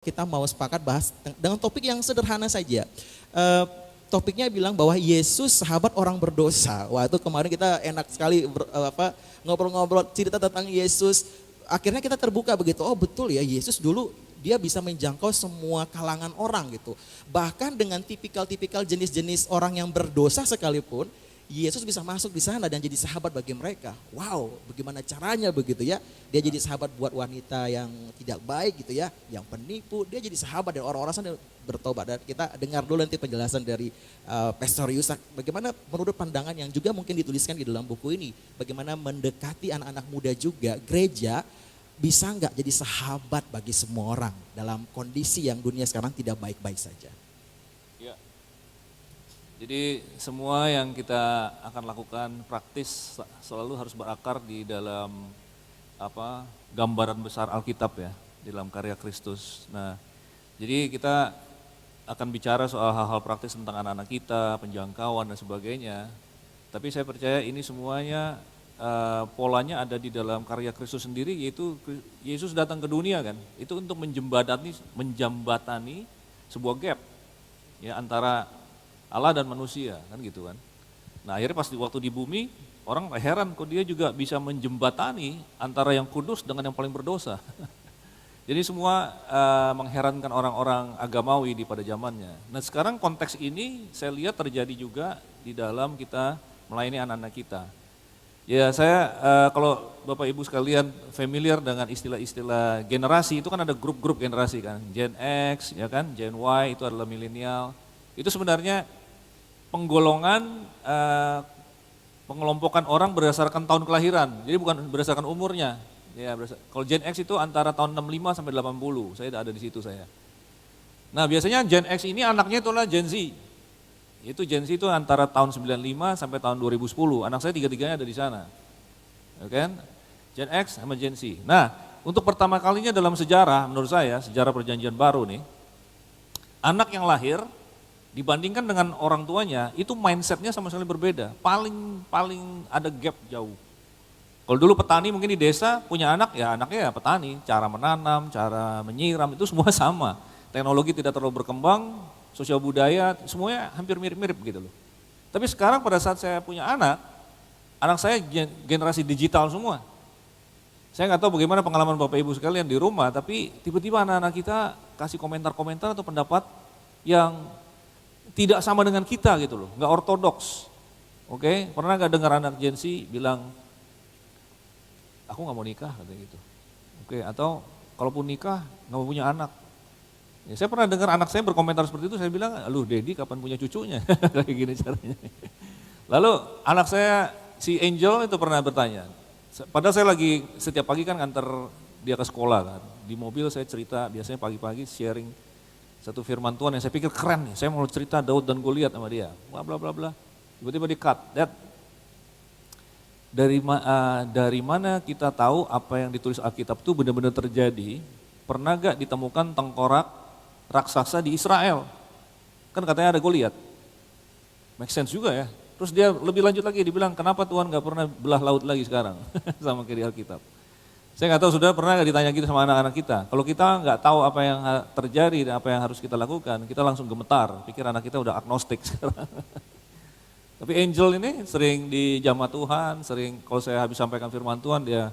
Kita mau sepakat bahas dengan topik yang sederhana saja. Eh, Topiknya bilang bahwa Yesus sahabat orang berdosa. Wah itu kemarin kita enak sekali ngobrol-ngobrol cerita tentang Yesus. Akhirnya kita terbuka begitu. Oh betul ya, Yesus dulu dia bisa menjangkau semua kalangan orang gitu. Bahkan dengan tipikal-tipikal jenis-jenis orang yang berdosa sekalipun, Yesus bisa masuk di sana dan jadi sahabat bagi mereka. Wow, bagaimana caranya begitu ya? Dia jadi sahabat buat wanita yang tidak baik gitu ya, yang penipu. Dia jadi sahabat dan orang-orang sana bertobat. Dan kita dengar dulu nanti penjelasan dari Pastor Yusak. Bagaimana menurut pandangan yang juga mungkin dituliskan di dalam buku ini. Bagaimana mendekati anak-anak muda juga, gereja bisa nggak jadi sahabat bagi semua orang dalam kondisi yang dunia sekarang tidak baik-baik saja. Ya. Jadi semua yang kita akan lakukan praktis selalu harus berakar di dalam gambaran besar Alkitab ya, di dalam karya Kristus. Nah, jadi kita akan bicara soal hal-hal praktis tentang anak-anak kita, penjangkauan dan sebagainya. Tapi saya percaya ini semuanya polanya ada di dalam karya Kristus sendiri, yaitu Yesus datang ke dunia kan, itu untuk menjembatani sebuah gap ya antara Allah dan manusia kan gitu kan. Nah akhirnya pas waktu di bumi orang heran kok dia juga bisa menjembatani antara yang kudus dengan yang paling berdosa. Jadi semua mengherankan orang-orang agamawi di pada zamannya. Nah sekarang konteks ini saya lihat terjadi juga di dalam kita melayani anak-anak kita. Ya saya kalau Bapak Ibu sekalian familiar dengan istilah-istilah generasi, itu kan ada grup-grup generasi kan. Gen X ya kan, Gen Y itu adalah milenial. Itu sebenarnya penggolongan pengelompokan orang berdasarkan tahun kelahiran, jadi bukan berdasarkan umurnya. Ya, kalau Gen X itu antara tahun 65 sampai 80, saya ada di situ saya. Nah biasanya Gen X ini anaknya itulah Gen Z. Itu Gen Z itu antara tahun 95 sampai tahun 2010, anak saya tiga-tiganya ada di sana. Oke kan? Gen X sama Gen Z. Nah untuk pertama kalinya dalam sejarah, menurut saya, sejarah perjanjian baru nih, anak yang lahir dibandingkan dengan orang tuanya, itu mindsetnya sama sekali berbeda. Paling ada gap jauh. Kalau dulu petani mungkin di desa punya anak, ya anaknya ya petani. Cara menanam, cara menyiram itu semua sama. Teknologi tidak terlalu berkembang, sosial budaya semuanya hampir mirip-mirip gitu loh. Tapi sekarang pada saat saya punya anak saya generasi digital semua. Saya nggak tahu bagaimana pengalaman Bapak Ibu sekalian di rumah, tapi tiba-tiba anak-anak kita kasih komentar-komentar atau pendapat yang tidak sama dengan kita gitu loh, nggak ortodoks. Oke, pernah nggak dengar anak Gen Z bilang, aku nggak mau nikah katanya gitu. Oke, atau kalaupun nikah nggak mau punya anak. Ya, saya pernah dengar anak saya berkomentar seperti itu, saya bilang, lu Dedi kapan punya cucunya? Kayak gini caranya. Lalu anak saya si Angel itu pernah bertanya, padahal saya lagi setiap pagi kan nganter dia ke sekolah kan, di mobil saya cerita biasanya pagi-pagi sharing satu firman Tuhan yang saya pikir keren nih, saya mau cerita Daud dan Goliat sama dia, bla bla bla bla, tiba-tiba di cut, Dad, dari mana kita tahu apa yang ditulis Alkitab itu benar-benar terjadi? Pernah gak ditemukan tengkorak raksasa di Israel? Kan katanya ada Goliat, make sense juga ya. Terus dia lebih lanjut lagi, dibilang kenapa Tuhan gak pernah belah laut lagi sekarang, sama kayak di Alkitab. Saya nggak tahu sudah pernah nggak ditanya gitu sama anak-anak kita. Kalau kita nggak tahu apa yang terjadi dan apa yang harus kita lakukan, kita langsung gemetar. Pikir anak kita udah agnostik sekarang. Tapi Angel ini sering dijamah Tuhan, sering kalau saya habis sampaikan firman Tuhan, dia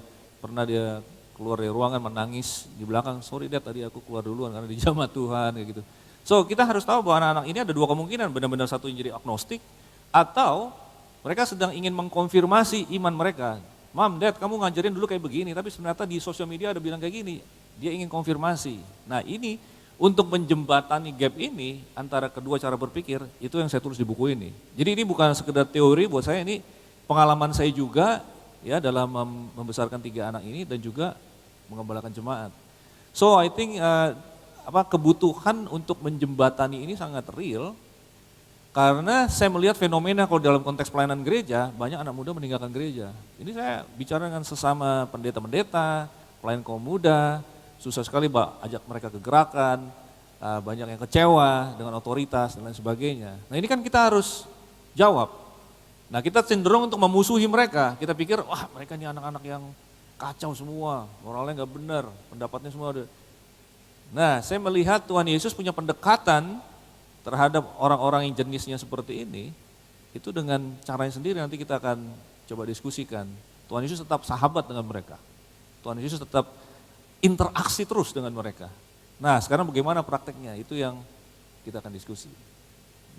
keluar dari ruangan menangis di belakang. Sorry Dad, tadi aku keluar duluan karena dijamah Tuhan kayak gitu. So kita harus tahu bahwa anak-anak ini ada dua kemungkinan, benar-benar satu yang jadi agnostik, atau mereka sedang ingin mengkonfirmasi iman mereka. Mam, Dad, kamu ngajarin dulu kayak begini, tapi ternyata di sosial media ada bilang kayak gini. Dia ingin konfirmasi. Nah ini untuk menjembatani gap ini antara kedua cara berpikir, itu yang saya tulis di buku ini. Jadi ini bukan sekedar teori buat saya, ini pengalaman saya juga ya dalam membesarkan tiga anak ini dan juga mengembalakan jemaat. So I think kebutuhan untuk menjembatani ini sangat real. Karena saya melihat fenomena kalau dalam konteks pelayanan gereja, banyak anak muda meninggalkan gereja. Ini saya bicara dengan sesama pendeta-pendeta, pelayan kaum muda, susah sekali ajak mereka ke gerakan, banyak yang kecewa dengan otoritas dan lain sebagainya. Nah ini kan kita harus jawab. Nah kita cenderung untuk memusuhi mereka, kita pikir wah mereka ini anak-anak yang kacau semua, moralnya nggak benar, pendapatnya semua ada. Nah, saya melihat Tuhan Yesus punya pendekatan terhadap orang-orang yang jenisnya seperti ini, itu dengan caranya sendiri nanti kita akan coba diskusikan. Tuhan Yesus tetap sahabat dengan mereka. Tuhan Yesus tetap interaksi terus dengan mereka. Nah, sekarang bagaimana prakteknya? Itu yang kita akan diskusi.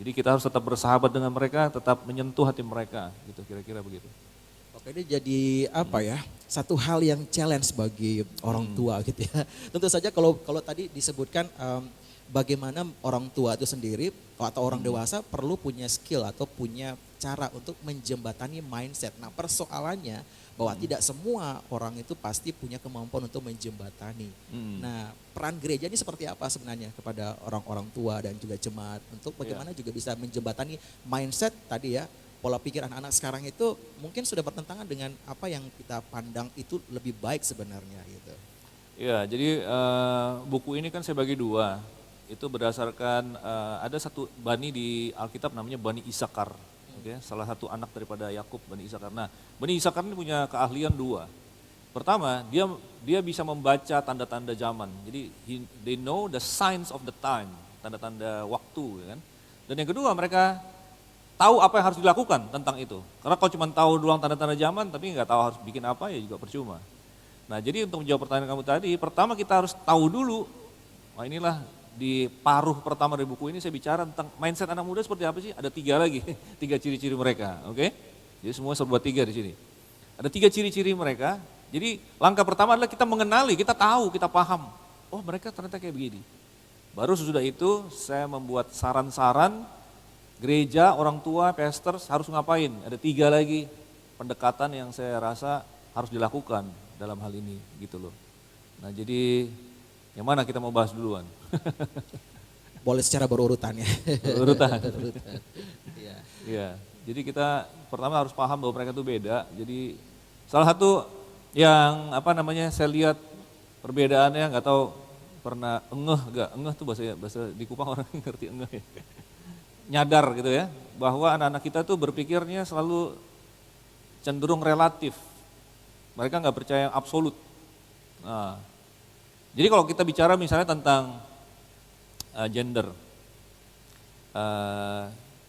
Jadi kita harus tetap bersahabat dengan mereka, tetap menyentuh hati mereka, gitu kira-kira begitu. Oke, ini jadi apa ya? Satu hal yang challenge bagi orang tua gitu ya. Tentu saja kalau tadi disebutkan bagaimana orang tua itu sendiri atau orang dewasa perlu punya skill atau punya cara untuk menjembatani mindset. Nah, persoalannya bahwa tidak semua orang itu pasti punya kemampuan untuk menjembatani. Nah, peran gereja ini seperti apa sebenarnya kepada orang-orang tua dan juga jemaat untuk bagaimana juga bisa menjembatani mindset tadi ya, pola pikir anak-anak sekarang itu mungkin sudah bertentangan dengan apa yang kita pandang itu lebih baik sebenarnya gitu. Ya, jadi buku ini kan saya bagi dua. Itu berdasarkan ada satu bani di Alkitab namanya Bani Isakar. Okay? Salah satu anak daripada Yakub, Bani Isakar. Nah, Bani Isakar ini punya keahlian dua. Pertama, dia bisa membaca tanda-tanda zaman. Jadi they know the signs of the time, tanda-tanda waktu, ya kan. Dan yang kedua, mereka tahu apa yang harus dilakukan tentang itu. Karena kalau cuma tahu doang tanda-tanda zaman tapi nggak tahu harus bikin apa ya juga percuma. Nah, jadi untuk menjawab pertanyaan kamu tadi, pertama kita harus tahu dulu. Wah, inilah di paruh pertama dari buku ini saya bicara tentang mindset anak muda seperti apa sih? Ada 3 lagi, 3 ciri-ciri mereka, oke? Jadi semua serba 3 di sini. Ada 3 ciri-ciri mereka. Jadi langkah pertama adalah kita mengenali, kita tahu, kita paham. Oh, mereka ternyata kayak begini. Baru sesudah itu saya membuat saran-saran gereja, orang tua, pastors harus ngapain. Ada 3 lagi pendekatan yang saya rasa harus dilakukan dalam hal ini gitu loh. Nah, jadi yang mana kita mau bahas duluan? Boleh secara berurutan ya. Urutan. Iya. Iya. Jadi kita pertama harus paham bahwa mereka itu beda. Jadi salah satu yang saya lihat perbedaannya, nggak tahu pernah engeh tuh bahasa di Kupang orang ngerti engeh ya. Nyadar gitu ya, bahwa anak-anak kita tuh berpikirnya selalu cenderung relatif. Mereka nggak percaya yang absolut. Nah, jadi kalau kita bicara misalnya tentang gender,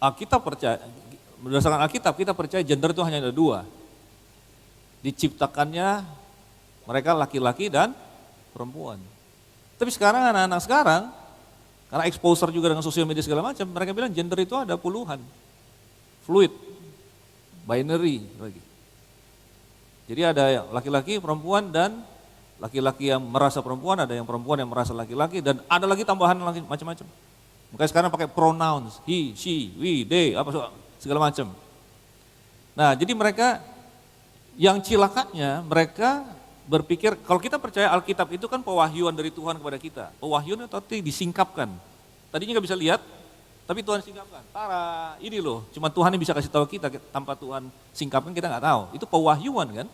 Alkitab percaya, berdasarkan Alkitab kita percaya gender itu hanya ada 2. Diciptakannya mereka laki-laki dan perempuan. Tapi sekarang anak-anak sekarang, karena exposure juga dengan sosial media segala macam, mereka bilang gender itu ada puluhan, fluid, binary lagi. Jadi ada yang laki-laki, perempuan, dan laki-laki yang merasa perempuan, ada yang perempuan yang merasa laki-laki, dan ada lagi tambahan lagi macam-macam. Makanya sekarang pakai pronouns, he, she, we, they, segala macam. Nah, jadi mereka yang cilakanya mereka berpikir, kalau kita percaya Alkitab itu kan pewahyuan dari Tuhan kepada kita. Pewahyuan itu artinya disingkapkan. Tadinya nggak bisa lihat, tapi Tuhan singkapkan. Tara, ini loh, cuma Tuhan yang bisa kasih tahu kita, tanpa Tuhan singkapkan kita nggak tahu. Itu pewahyuan kan.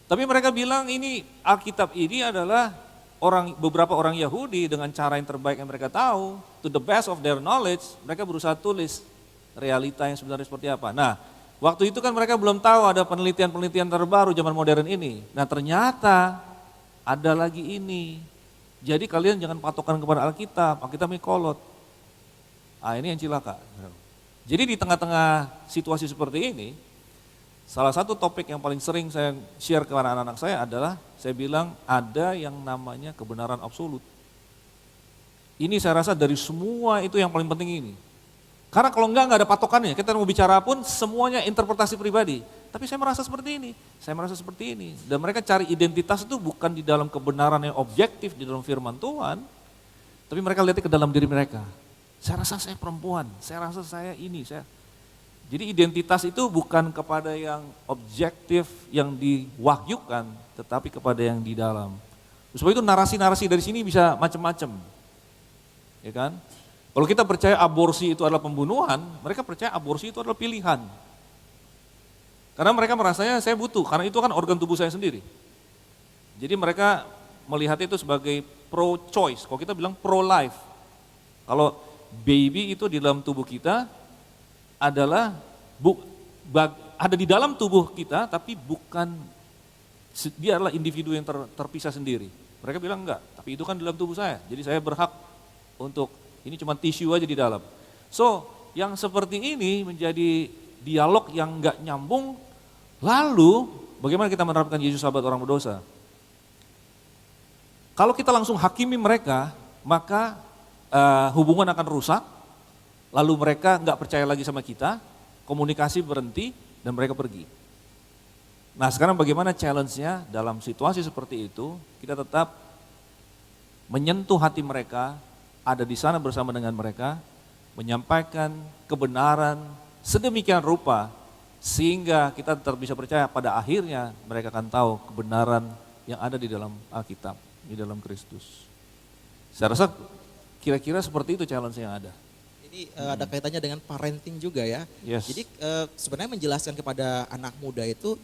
Tapi mereka bilang ini Alkitab ini adalah beberapa orang Yahudi dengan cara yang terbaik yang mereka tahu, to the best of their knowledge, mereka berusaha tulis realita yang sebenarnya seperti apa. Nah, waktu itu kan mereka belum tahu ada penelitian-penelitian terbaru zaman modern ini. Nah, ternyata ada lagi ini. Jadi kalian jangan patokan kepada Alkitab ini kolot. Ini yang cilaka. Jadi di tengah-tengah situasi seperti ini, salah satu topik yang paling sering saya share ke anak-anak saya adalah, saya bilang ada yang namanya kebenaran absolut. Ini saya rasa dari semua itu yang paling penting ini. Karena kalau nggak ada patokannya, kita mau bicara pun semuanya interpretasi pribadi. Tapi saya merasa seperti ini, saya merasa seperti ini. Dan mereka cari identitas itu bukan di dalam kebenaran yang objektif, di dalam firman Tuhan. Tapi mereka lihatnya ke dalam diri mereka. Saya rasa saya perempuan, saya rasa saya ini, Jadi identitas itu bukan kepada yang objektif, yang diwahyukan, tetapi kepada yang di dalam. Sebab itu narasi-narasi dari sini bisa macam-macam. Ya kan? Kalau kita percaya aborsi itu adalah pembunuhan, mereka percaya aborsi itu adalah pilihan. Karena mereka merasanya saya butuh, karena itu kan organ tubuh saya sendiri. Jadi mereka melihat itu sebagai pro-choice, kalau kita bilang pro-life. Kalau baby itu di dalam tubuh kita adalah ada di dalam tubuh kita, tapi bukan, dia adalah individu yang terpisah sendiri. Mereka bilang enggak, tapi itu kan dalam tubuh saya, jadi saya berhak untuk, ini cuma tisu aja di dalam. So, yang seperti ini menjadi dialog yang enggak nyambung, lalu bagaimana kita menerapkan Yesus sahabat orang berdosa? Kalau kita langsung hakimi mereka, maka hubungan akan rusak, lalu mereka enggak percaya lagi sama kita, komunikasi berhenti, dan mereka pergi. Nah sekarang bagaimana challenge-nya dalam situasi seperti itu, kita tetap menyentuh hati mereka, ada di sana bersama dengan mereka, menyampaikan kebenaran sedemikian rupa, sehingga kita tetap bisa percaya pada akhirnya mereka akan tahu kebenaran yang ada di dalam Alkitab, di dalam Kristus. Saya rasa kira-kira seperti itu challenge yang ada. Ini ada kaitannya dengan parenting juga ya. Yes. Jadi sebenarnya menjelaskan kepada anak muda itu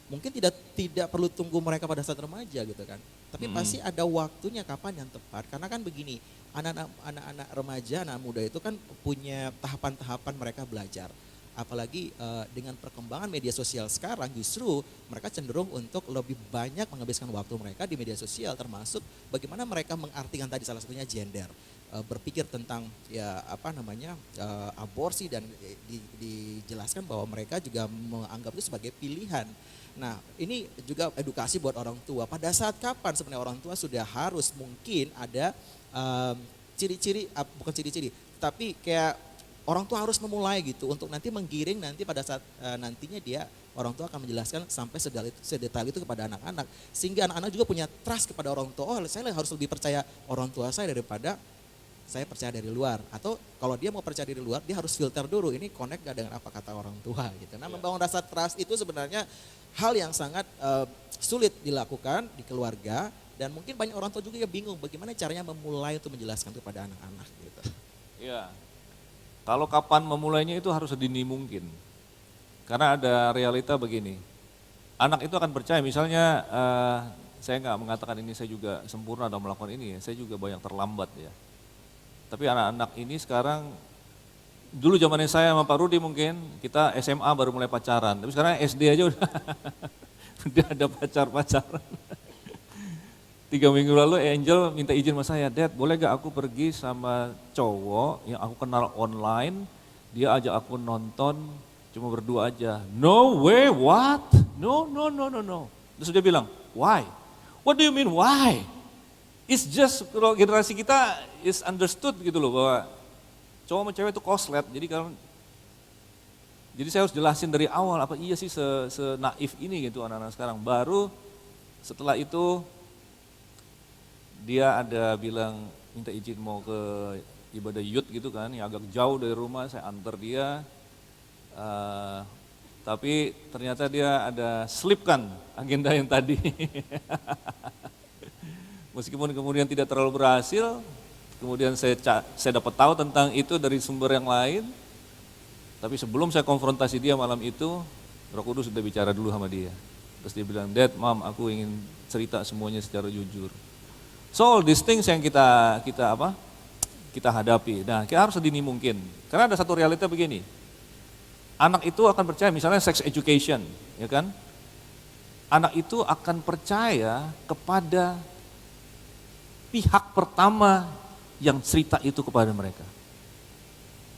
mungkin tidak perlu tunggu mereka pada saat remaja gitu kan. Tapi pasti ada waktunya kapan yang tepat. Karena kan begini, anak-anak remaja, anak muda itu kan punya tahapan-tahapan mereka belajar. Apalagi dengan perkembangan media sosial sekarang justru mereka cenderung untuk lebih banyak menghabiskan waktu mereka di media sosial, termasuk bagaimana mereka mengartikan tadi salah satunya gender. Berpikir tentang aborsi dan dijelaskan bahwa mereka juga menganggap itu sebagai pilihan. Nah ini juga edukasi buat orang tua. Pada saat kapan sebenarnya orang tua sudah harus mungkin ada ciri-ciri, bukan ciri-ciri, tapi kayak orang tua harus memulai gitu untuk nanti menggiring nanti pada saat nantinya orang tua akan menjelaskan sampai sedetail itu kepada anak-anak. Sehingga anak-anak juga punya trust kepada orang tua, oh saya harus lebih percaya orang tua saya daripada saya percaya dari luar. Atau kalau dia mau percaya dari luar, dia harus filter dulu, ini connect gak dengan apa kata orang tua gitu. Nah membangun rasa trust itu sebenarnya hal yang sangat sulit dilakukan di keluarga. Dan mungkin banyak orang tua juga ya bingung bagaimana caranya memulai untuk menjelaskan itu pada anak-anak gitu. Iya, kalau kapan memulainya itu harus sedini mungkin. Karena ada realita begini, anak itu akan percaya misalnya, saya nggak mengatakan ini saya juga sempurna dalam melakukan ini, saya juga banyak terlambat ya. Tapi anak-anak ini sekarang, dulu zamannya saya sama Pak Rudi mungkin, kita SMA baru mulai pacaran, tapi sekarang SD aja udah ada pacaran. 3 minggu lalu Angel minta izin sama saya, Dad boleh gak aku pergi sama cowok yang aku kenal online, dia ajak aku nonton cuma berdua aja. No way, what? No. Terus dia bilang, why? What do you mean why? It's just, kalau generasi kita is understood gitu loh bahwa cowok sama cewek itu koslet, jadi saya harus jelasin dari awal apa iya sih senaif ini gitu anak-anak sekarang. Baru setelah itu dia ada bilang minta izin mau ke ibadah youth gitu kan, yang agak jauh dari rumah, saya antar dia. Tapi ternyata dia ada selipkan agenda yang tadi. Meskipun kemudian tidak terlalu berhasil, kemudian saya dapat tahu tentang itu dari sumber yang lain. Tapi sebelum saya konfrontasi dia malam itu, Roh Kudus sudah bicara dulu sama dia. Terus dia bilang, Dad, Mom, aku ingin cerita semuanya secara jujur. So all these things yang kita hadapi. Nah, kita harus sedini mungkin. Karena ada satu realita begini. Anak itu akan percaya misalnya sex education, ya kan? Anak itu akan percaya kepada pihak pertama yang cerita itu kepada mereka.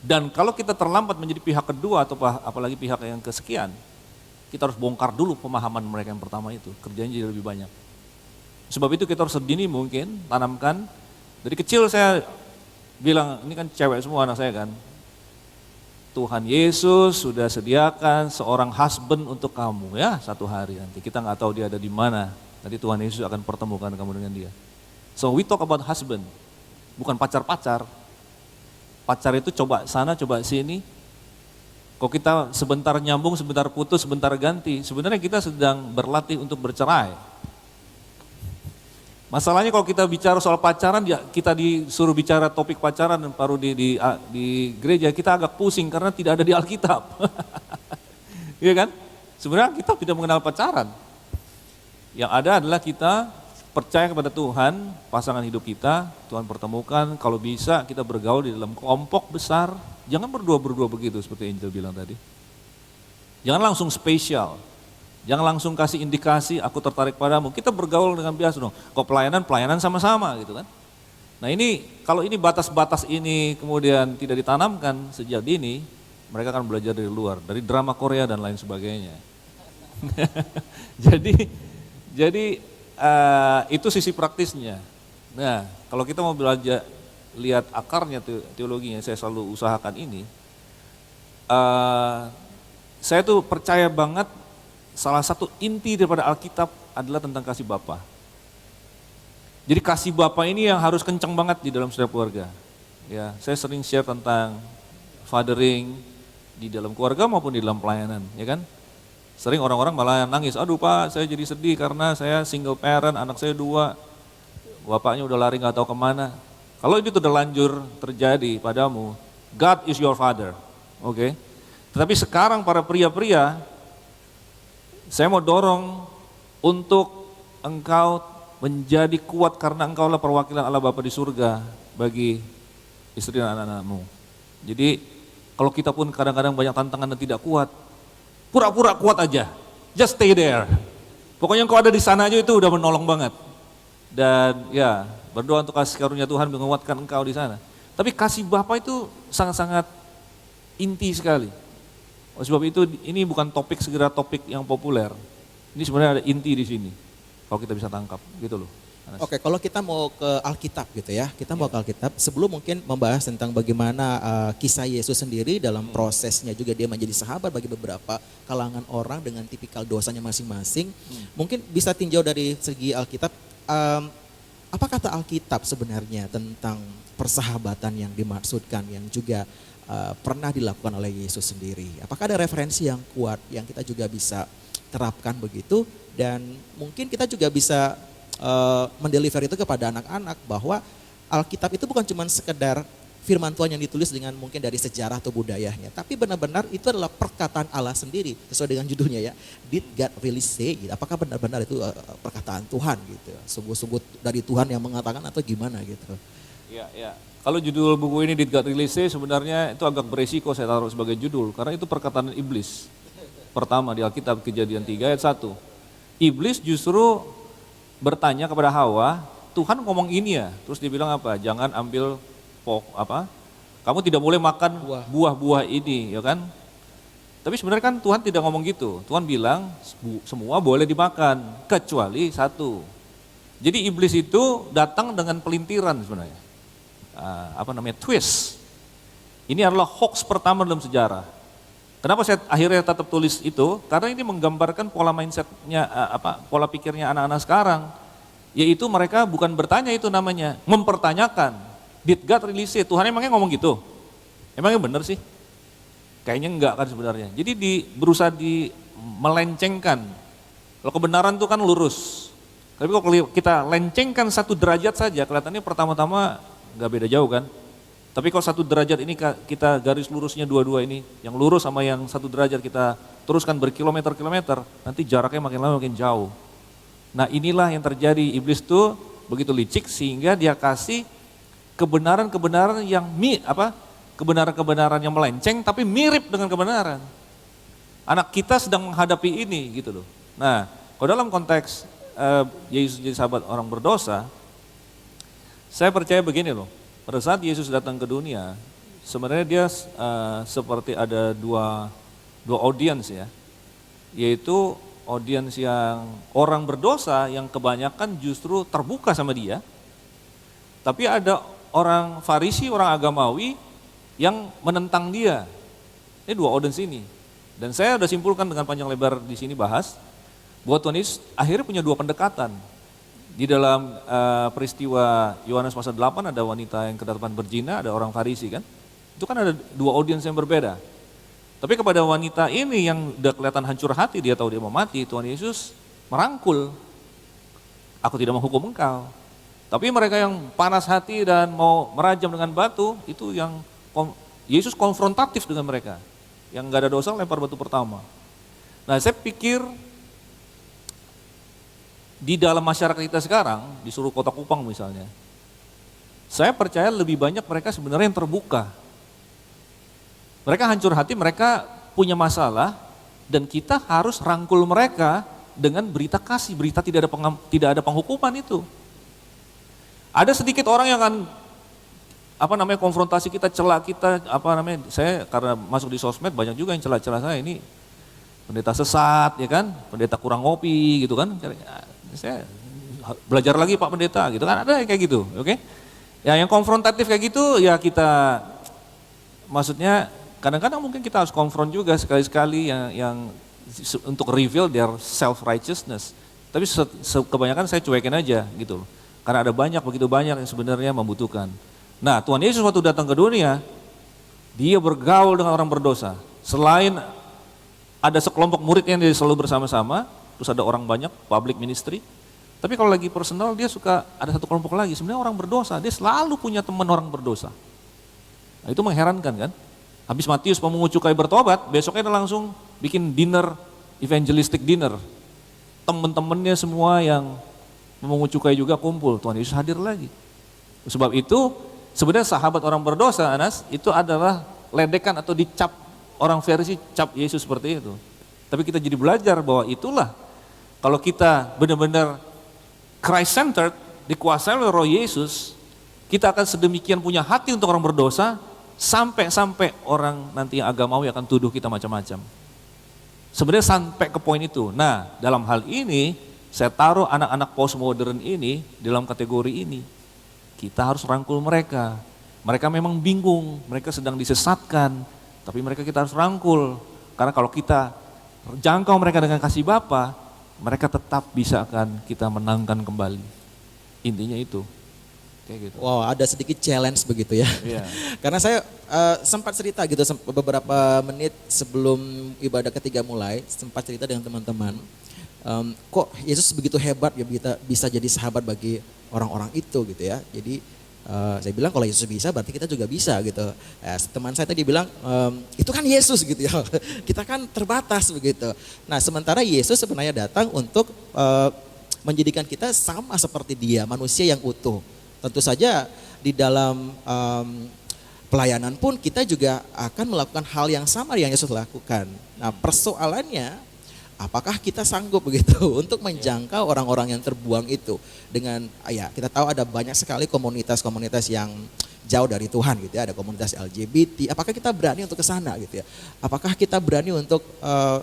Dan kalau kita terlambat menjadi pihak kedua atau apalagi pihak yang kesekian, kita harus bongkar dulu pemahaman mereka yang pertama itu, kerjanya jadi lebih banyak. Sebab itu kita harus sedini mungkin tanamkan. Dari kecil saya bilang, ini kan cewek semua anak saya kan, Tuhan Yesus sudah sediakan seorang husband untuk kamu ya satu hari nanti. Kita nggak tahu dia ada di mana, nanti Tuhan Yesus akan pertemukan kamu dengan dia. So we talk about husband, bukan pacar-pacar. Pacar itu coba sana, coba sini. Kalau kita sebentar nyambung, sebentar putus, sebentar ganti, sebenarnya kita sedang berlatih untuk bercerai. Masalahnya kalau kita bicara soal pacaran, ya kita disuruh bicara topik pacaran dan baru di gereja, kita agak pusing karena tidak ada di Alkitab. Iya kan? Sebenarnya kita tidak mengenal pacaran. Yang ada adalah kita percaya kepada Tuhan, pasangan hidup kita, Tuhan pertemukan, kalau bisa kita bergaul di dalam kelompok besar, jangan berdua-berdua begitu seperti Angel bilang tadi. Jangan langsung spesial. Jangan langsung kasih indikasi aku tertarik padamu. Kita bergaul dengan biasa dong. Kok pelayanan sama-sama gitu kan. Nah ini kalau ini batas-batas ini kemudian tidak ditanamkan sejak dini, mereka akan belajar dari luar, dari drama Korea dan lain sebagainya. jadi itu sisi praktisnya. Nah kalau kita mau belajar lihat akarnya teologinya, saya selalu usahakan ini. Saya tuh percaya banget salah satu inti daripada Alkitab adalah tentang kasih Bapa. Jadi kasih Bapa ini yang harus kencang banget di dalam setiap keluarga. Ya, saya sering share tentang fathering di dalam keluarga maupun di dalam pelayanan, ya kan? Sering orang-orang malah nangis, aduh Pak saya jadi sedih karena saya single parent, anak saya 2, bapaknya udah lari gak tahu kemana. Kalau itu sudah lanjur terjadi padamu, God is your father, oke? Tetapi sekarang para pria-pria, saya mau dorong untuk engkau menjadi kuat karena engkau lah perwakilan Allah Bapa di surga bagi istri dan anak-anakmu. Jadi kalau kita pun kadang-kadang banyak tantangan dan tidak kuat, pura-pura kuat aja, just stay there. Pokoknya engkau ada di sana aja itu udah menolong banget. Dan ya berdoa untuk kasih karunia Tuhan menguatkan engkau di sana. Tapi kasih Bapa itu sangat-sangat inti sekali. Oleh sebab itu ini bukan segera topik yang populer. Ini sebenarnya ada inti di sini. Kalau kita bisa tangkap gitu loh. Oke, kalau kita mau ke Alkitab gitu ya, kita mau ke Alkitab sebelum mungkin membahas tentang bagaimana kisah Yesus sendiri dalam prosesnya juga dia menjadi sahabat bagi beberapa kalangan orang dengan tipikal dosanya masing-masing. Mungkin bisa tinjau dari segi Alkitab, apa kata Alkitab sebenarnya tentang persahabatan yang dimaksudkan yang juga pernah dilakukan oleh Yesus sendiri. Apakah ada referensi yang kuat yang kita juga bisa terapkan begitu dan mungkin kita juga bisa mendeliver itu kepada anak-anak bahwa Alkitab itu bukan cuma sekedar firman Tuhan yang ditulis dengan mungkin dari sejarah atau budayanya, tapi benar-benar itu adalah perkataan Allah sendiri sesuai dengan judulnya ya. Did God really say? Gitu. Apakah benar-benar itu perkataan Tuhan gitu? Sungguh-sungguh dari Tuhan yang mengatakan atau gimana gitu? Ya. Kalau judul buku ini Did God really say sebenarnya itu agak beresiko saya taruh sebagai judul karena itu perkataan iblis. Pertama di Alkitab Kejadian 3 ayat 1. Iblis justru bertanya kepada Hawa, Tuhan ngomong ini ya, terus dia bilang apa? Jangan ambil kamu tidak boleh makan buah-buah ini, ya kan? Tapi sebenarnya kan Tuhan tidak ngomong gitu. Tuhan bilang semua boleh dimakan kecuali satu. Jadi iblis itu datang dengan pelintiran sebenarnya. Twist. Ini adalah hoax pertama dalam sejarah. Kenapa saya akhirnya tetap tulis itu? Karena ini menggambarkan pola mindsetnya, pola pikirnya anak-anak sekarang. Yaitu mereka bukan bertanya itu namanya, mempertanyakan. Did God really say? Tuhan emangnya ngomong gitu? Emangnya benar sih? Kayaknya enggak kan sebenarnya. Jadi berusaha melencengkan. Kalau kebenaran itu kan lurus. Tapi kalau kita lencengkan 1 derajat saja, kelihatannya pertama-tama enggak beda jauh kan. Tapi kalau 1 derajat ini kita garis lurusnya dua-dua ini, yang lurus sama yang 1 derajat kita teruskan berkilometer-kilometer, nanti jaraknya makin lama makin jauh. Nah inilah yang terjadi, iblis tuh begitu licik sehingga dia kasih kebenaran-kebenaran yang kebenaran-kebenaran yang melenceng tapi mirip dengan kebenaran. Anak kita sedang menghadapi ini gitu loh. Nah kalau dalam konteks Yesus jadi sahabat orang berdosa, saya percaya begini loh. Pada saat Yesus datang ke dunia, sebenarnya dia seperti ada dua audiens ya, yaitu audiens yang orang berdosa yang kebanyakan justru terbuka sama dia, tapi ada orang Farisi, orang agamawi yang menentang dia. Ini 2 audiens ini, dan saya sudah simpulkan dengan panjang lebar di sini bahas, bahwa Tuhan Yesus akhirnya punya 2 pendekatan. Di dalam peristiwa Yohanes pasal 8 ada wanita yang kedapatan berzina, ada orang Farisi kan. Itu kan ada 2 audiens yang berbeda. Tapi kepada wanita ini yang udah kelihatan hancur hati, dia tahu dia mau mati, Tuhan Yesus merangkul. Aku tidak menghukum engkau. Tapi mereka yang panas hati dan mau merajam dengan batu, itu yang Yesus konfrontatif dengan mereka. Yang gak ada dosa lempar batu pertama. Nah saya pikir di dalam masyarakat kita sekarang, disuruh Kota Kupang misalnya, saya percaya lebih banyak mereka sebenarnya yang terbuka. Mereka hancur hati, mereka punya masalah, Dan kita harus rangkul mereka dengan berita kasih, berita tidak ada penghukuman itu. Ada sedikit orang yang akan konfrontasi kita, cela kita, saya karena masuk di sosmed banyak juga yang cela-cela saya, ini pendeta sesat ya kan, pendeta kurang ngopi gitu kan. Saya belajar lagi Pak Pendeta gitu kan, ada yang kayak gitu, oke? Ya yang konfrontatif kayak gitu ya kita, maksudnya kadang-kadang mungkin kita harus konfront juga sekali-sekali yang untuk reveal their self-righteousness. Tapi kebanyakan saya cuekin aja gitu, karena ada begitu banyak yang sebenarnya membutuhkan. Nah Tuhan Yesus waktu datang ke dunia, dia bergaul dengan orang berdosa. Selain ada sekelompok murid yang dia selalu bersama-sama, terus ada orang banyak, public ministry. Tapi kalau lagi personal dia suka ada satu kelompok lagi, sebenarnya orang berdosa, dia selalu punya teman orang berdosa. Nah, itu mengherankan kan? Habis Matius pemungut cukai bertobat, besoknya dia langsung bikin dinner, evangelistic dinner. Teman-temannya semua yang pemungut cukai juga kumpul, Tuhan Yesus hadir lagi. Sebab itu sebenarnya sahabat orang berdosa, Anas, itu adalah ledekan atau dicap orang Farisi, cap Yesus seperti itu. Tapi kita jadi belajar bahwa itulah, kalau kita benar-benar Christ-centered, dikuasai oleh Roh Yesus, kita akan sedemikian punya hati untuk orang berdosa, sampai orang nanti yang agamawi akan tuduh kita macam-macam. Sebenarnya sampai ke poin itu. Nah, dalam hal ini, saya taruh anak-anak postmodern ini dalam kategori ini. Kita harus rangkul mereka. Mereka memang bingung, mereka sedang disesatkan, tapi kita harus rangkul. Karena kalau kita jangkau mereka dengan kasih Bapa, mereka tetap bisa akan kita menangkan kembali. Intinya itu. Kayak gitu. Wow, ada sedikit challenge begitu ya. Iya. Karena saya sempat cerita gitu beberapa menit sebelum ibadah ketiga mulai, sempat cerita dengan teman-teman. Kok Yesus begitu hebat ya, bisa jadi sahabat bagi orang-orang itu gitu ya. Jadi saya bilang kalau Yesus bisa berarti kita juga bisa gitu. Teman saya tadi bilang itu kan Yesus gitu ya. Kita kan terbatas begitu. Nah sementara Yesus sebenarnya datang untuk menjadikan kita sama seperti Dia, manusia yang utuh. Tentu saja di dalam pelayanan pun kita juga akan melakukan hal yang sama yang Yesus lakukan. Nah persoalannya, apakah kita sanggup begitu untuk menjangkau orang-orang yang terbuang itu dengan ya kita tahu ada banyak sekali komunitas-komunitas yang jauh dari Tuhan gitu ya, ada komunitas LGBT. Apakah kita berani untuk ke sana gitu ya? Apakah kita berani untuk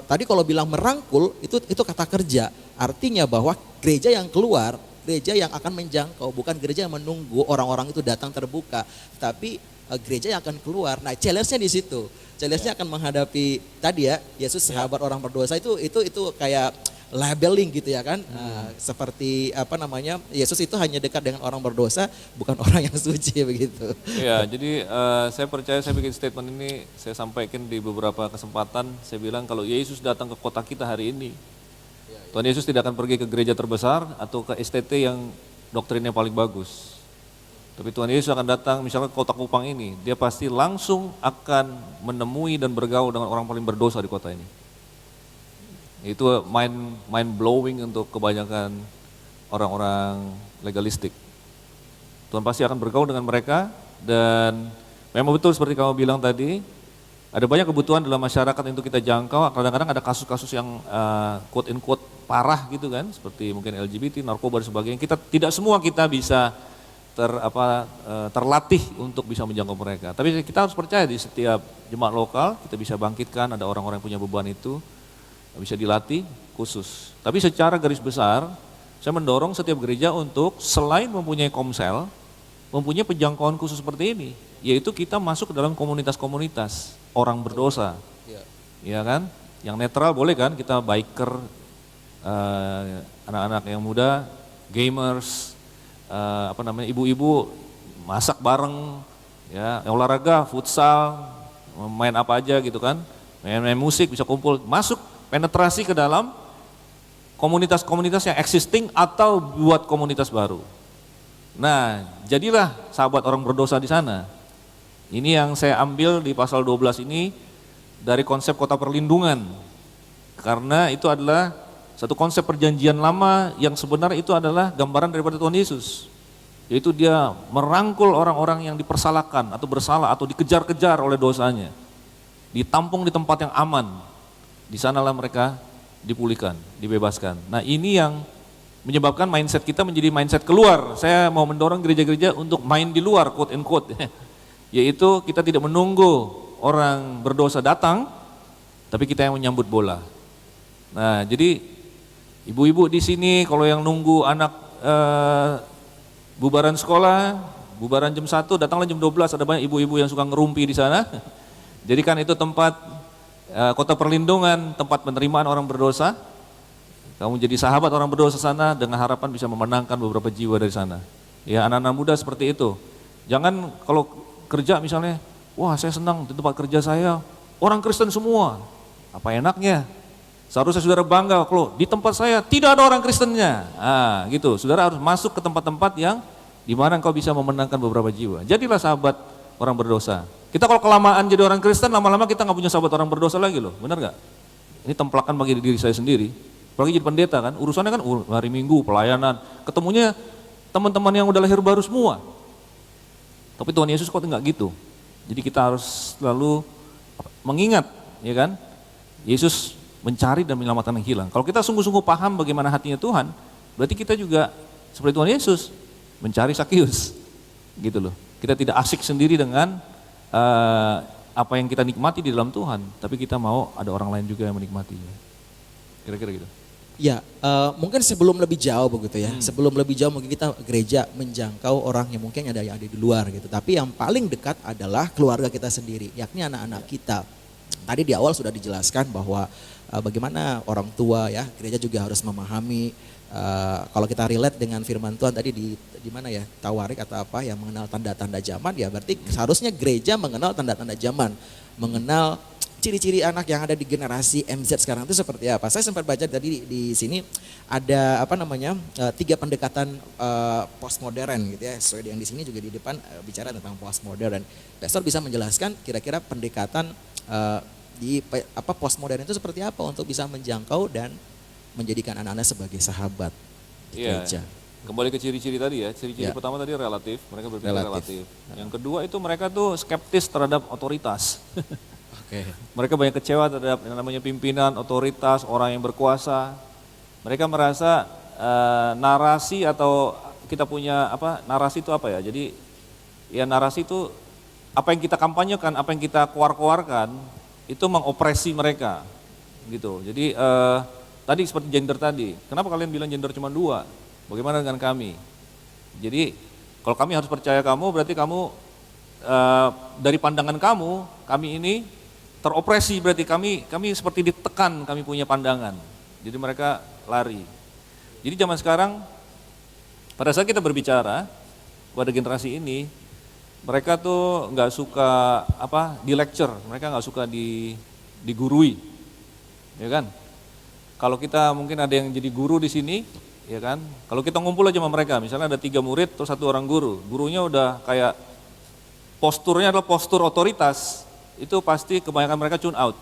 tadi kalau bilang merangkul itu kata kerja, artinya bahwa gereja yang keluar, gereja yang akan menjangkau, bukan gereja yang menunggu orang-orang itu datang terbuka, tapi gereja yang akan keluar. Nah, challenge-nya di situ. Challenge-nya akan menghadapi tadi ya, Yesus sahabat orang berdosa itu kayak labeling gitu ya kan. Seperti Yesus itu hanya dekat dengan orang berdosa, bukan orang yang suci begitu. Ya, jadi saya percaya saya bikin statement ini, saya sampaikan di beberapa kesempatan, saya bilang kalau Yesus datang ke kota kita hari ini, Tuhan Yesus tidak akan pergi ke gereja terbesar atau ke STT yang doktrinnya paling bagus. Tapi Tuhan Yesus akan datang misalnya ke kota Kupang ini, dia pasti langsung akan menemui dan bergaul dengan orang paling berdosa di kota ini. Itu mind blowing untuk kebanyakan orang-orang legalistik. Tuhan pasti akan bergaul dengan mereka dan memang betul seperti kamu bilang tadi, ada banyak kebutuhan dalam masyarakat untuk kita jangkau. Kadang-kadang ada kasus-kasus yang quote in quote parah gitu kan, seperti mungkin LGBT, narkoba dan sebagainya. Tidak semua kita bisa terlatih untuk bisa menjangkau mereka. Tapi kita harus percaya di setiap jemaat lokal kita bisa bangkitkan, ada orang-orang yang punya beban itu, bisa dilatih khusus. Tapi secara garis besar, saya mendorong setiap gereja untuk selain mempunyai komsel, mempunyai penjangkauan khusus seperti ini, yaitu kita masuk ke dalam komunitas-komunitas orang berdosa. Ya kan? Yang netral boleh kan, kita biker, anak-anak yang muda, gamers, ibu-ibu masak bareng, ya olahraga, futsal, main apa aja gitu kan, main musik bisa kumpul, masuk penetrasi ke dalam komunitas-komunitas yang existing atau buat komunitas baru. Nah, jadilah sahabat orang berdosa di sana. Ini yang saya ambil di pasal 12 ini dari konsep kota perlindungan, karena itu adalah satu konsep perjanjian lama yang sebenarnya itu adalah gambaran daripada Tuhan Yesus. Yaitu dia merangkul orang-orang yang dipersalahkan atau bersalah atau dikejar-kejar oleh dosanya. Ditampung di tempat yang aman. Di sanalah mereka dipulihkan, dibebaskan. Nah ini yang menyebabkan mindset kita menjadi mindset keluar. Saya mau mendorong gereja-gereja untuk main di luar, quote and quote. Yaitu kita tidak menunggu orang berdosa datang, tapi kita yang menyambut bola. Nah jadi ibu-ibu di sini kalau yang nunggu anak bubaran sekolah, bubaran jam 1, datanglah jam 12, ada banyak ibu-ibu yang suka ngerumpi di sana. Jadi kan itu tempat kota perlindungan, tempat penerimaan orang berdosa. Kamu jadi sahabat orang berdosa sana dengan harapan bisa memenangkan beberapa jiwa dari sana. Ya anak-anak muda seperti itu. Jangan kalau kerja misalnya, wah saya senang di tempat kerja saya, orang Kristen semua. Apa enaknya? Seharusnya saudara bangga kalau di tempat saya tidak ada orang Kristennya. Ah, gitu. Saudara harus masuk ke tempat-tempat yang di mana engkau bisa memenangkan beberapa jiwa. Jadilah sahabat orang berdosa. Kita kalau kelamaan jadi orang Kristen, lama-lama kita nggak punya sahabat orang berdosa lagi loh, benar nggak? Ini templakan bagi diri saya sendiri. Apalagi jadi pendeta kan, urusannya kan hari Minggu, pelayanan, ketemunya teman-teman yang udah lahir baru semua. Tapi Tuhan Yesus kok nggak gitu. Jadi kita harus selalu mengingat, ya kan? Yesus mencari dan menyelamatkan yang hilang. Kalau kita sungguh-sungguh paham bagaimana hatinya Tuhan, berarti kita juga seperti Tuhan Yesus mencari Sakius, gitu loh. Kita tidak asik sendiri dengan apa yang kita nikmati di dalam Tuhan, tapi kita mau ada orang lain juga yang menikmatinya. Kira-kira gitu. Ya, mungkin sebelum lebih jauh begitu ya. Sebelum lebih jauh mungkin kita gereja menjangkau orang yang mungkin ada yang ada di luar gitu. Tapi yang paling dekat adalah keluarga kita sendiri, yakni anak-anak kita. Tadi di awal sudah dijelaskan bahwa bagaimana orang tua ya, gereja juga harus memahami. Kalau kita relate dengan firman Tuhan tadi di mana ya, Tawarik atau apa yang mengenal tanda-tanda zaman, ya berarti seharusnya gereja mengenal tanda-tanda zaman, mengenal ciri-ciri anak yang ada di generasi MZ sekarang itu seperti apa. Saya sempat baca tadi di sini ada apa namanya 3 pendekatan postmodern gitu ya. Sesuai yang di sini juga di depan bicara tentang postmodern. Pastor bisa menjelaskan kira-kira pendekatan di apa postmodern itu seperti apa untuk bisa menjangkau dan menjadikan anak-anak sebagai sahabat di gereja. Kembali ke ciri-ciri tadi ya, ciri-ciri pertama tadi relatif, mereka berpikir relatif. Yang kedua itu mereka tuh skeptis terhadap otoritas. Mereka banyak kecewa terhadap yang namanya pimpinan, otoritas, orang yang berkuasa. Mereka merasa narasi atau kita punya apa, narasi itu apa ya, jadi ya narasi itu apa yang kita kampanyekan, apa yang kita keluar-keluarkan itu mengopresi mereka gitu. Jadi tadi seperti gender tadi, kenapa kalian bilang gender cuma 2? Bagaimana dengan kami? Jadi kalau kami harus percaya kamu, berarti kamu dari pandangan kamu, kami ini teropresi, berarti kami seperti ditekan, kami punya pandangan. Jadi mereka lari. Jadi zaman sekarang, pada saat kita berbicara pada generasi ini, mereka tuh nggak suka apa di lecture, mereka nggak suka digurui, ya kan? Kalau kita mungkin ada yang jadi guru di sini, ya kan? Kalau kita ngumpul aja sama mereka, misalnya ada 3 murid terus 1 orang guru, gurunya udah kayak posturnya adalah postur otoritas, itu pasti kebanyakan mereka tune out.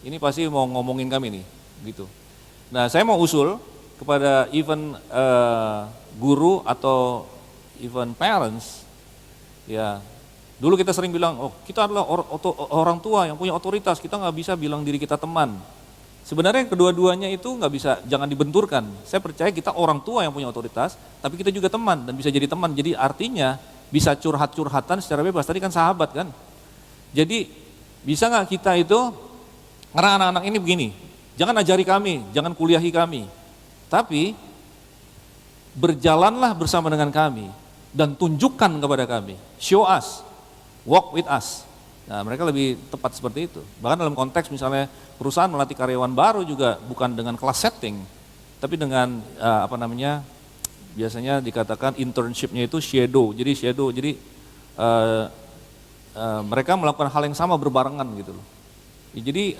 Ini pasti mau ngomongin kami nih, gitu. Nah, saya mau usul kepada even guru atau even parents, ya. Dulu kita sering bilang, oh kita adalah orang tua yang punya otoritas, kita nggak bisa bilang diri kita teman. Sebenarnya kedua-duanya itu nggak bisa, jangan dibenturkan. Saya percaya kita orang tua yang punya otoritas, tapi kita juga teman dan bisa jadi teman. Jadi artinya bisa curhat-curhatan secara bebas. Tadi kan sahabat kan. Jadi bisa nggak kita itu, karena anak-anak ini begini, jangan ajari kami, jangan kuliahi kami, tapi berjalanlah bersama dengan kami dan tunjukkan kepada kami, show us, walk with us. Nah mereka lebih tepat seperti itu. Bahkan dalam konteks misalnya perusahaan melatih karyawan baru juga bukan dengan class setting, tapi dengan biasanya dikatakan internshipnya itu shadow. Jadi mereka melakukan hal yang sama berbarengan gitu loh. Jadi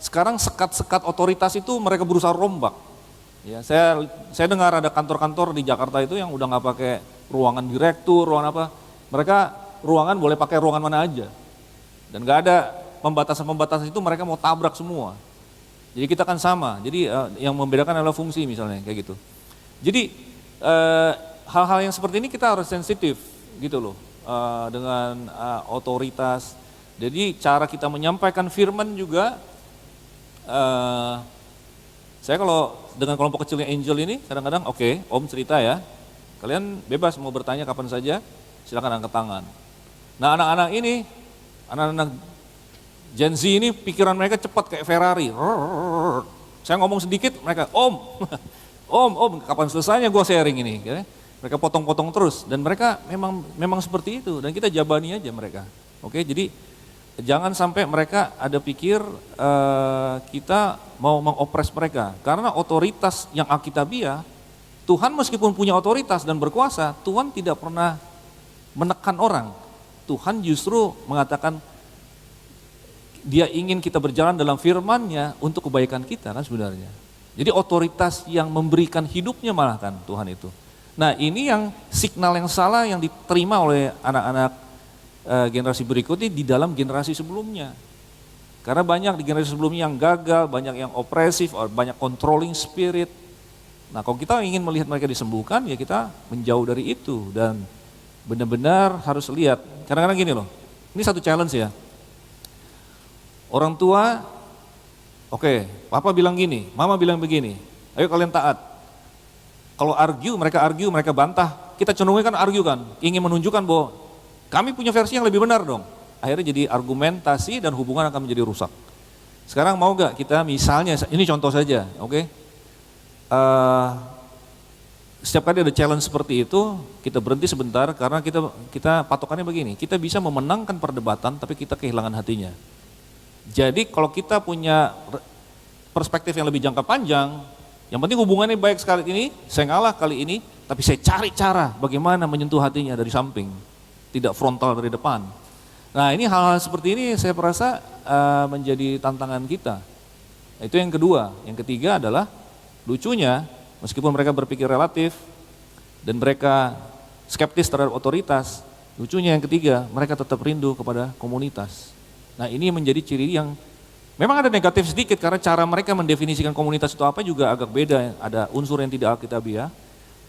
sekarang sekat-sekat otoritas itu mereka berusaha rombak. Ya, saya dengar ada kantor-kantor di Jakarta itu yang udah nggak pakai ruangan direktur, ruangan apa. Mereka ruangan boleh pakai ruangan mana aja. Dan nggak ada pembatasan-pembatasan itu, mereka mau tabrak semua. Jadi kita kan sama. Jadi yang membedakan adalah fungsi misalnya kayak gitu. Jadi hal-hal yang seperti ini kita harus sensitif gitu loh dengan otoritas. Jadi cara kita menyampaikan firman juga eh, saya kalau dengan kelompok kecilnya Angel ini kadang-kadang oke, Om cerita ya, kalian bebas mau bertanya kapan saja, silakan angkat tangan. Nah anak-anak ini, anak-anak Gen Z ini pikiran mereka cepat kayak Ferrari. Saya ngomong sedikit, mereka Om, Om, kapan selesainya gua sharing ini? Mereka potong-potong terus dan mereka memang seperti itu dan kita jabani aja mereka. Oke, jadi jangan sampai mereka ada pikir kita mau mengopres mereka. Karena otoritas yang alkitabiah, Tuhan meskipun punya otoritas dan berkuasa, Tuhan tidak pernah menekan orang. Tuhan justru mengatakan Dia ingin kita berjalan dalam firman-Nya untuk kebaikan kita kan sebenarnya. Jadi otoritas yang memberikan hidupnya malah kan Tuhan itu. Nah ini yang signal yang salah yang diterima oleh anak-anak generasi berikutnya di dalam generasi sebelumnya. Karena banyak di generasi sebelumnya yang gagal, banyak yang opresif, banyak controlling spirit. Nah kalau kita ingin melihat mereka disembuhkan ya kita menjauh dari itu dan benar-benar harus lihat. Kadang-kadang gini loh, ini satu challenge ya. Orang tua, oke, papa bilang gini, mama bilang begini, ayo kalian taat. Kalau mereka bantah, kita cenderungnya kan argue kan, ingin menunjukkan bahwa kami punya versi yang lebih benar dong. Akhirnya jadi argumentasi dan hubungan akan menjadi rusak. Sekarang mau gak kita misalnya, ini contoh saja, oke? Setiap kali ada challenge seperti itu, kita berhenti sebentar karena kita patokannya begini, kita bisa memenangkan perdebatan tapi kita kehilangan hatinya. Jadi kalau kita punya perspektif yang lebih jangka panjang, yang penting hubungannya baik sekali ini, saya ngalah kali ini, tapi saya cari cara bagaimana menyentuh hatinya dari samping, tidak frontal dari depan. Nah ini hal-hal seperti ini saya merasa menjadi tantangan kita. Nah, itu yang kedua. Yang ketiga adalah lucunya, meskipun mereka berpikir relatif dan mereka skeptis terhadap otoritas, lucunya yang ketiga, mereka tetap rindu kepada komunitas. Nah ini menjadi ciri yang memang ada negatif sedikit karena cara mereka mendefinisikan komunitas itu apa juga agak beda, ada unsur yang tidak alkitabiah.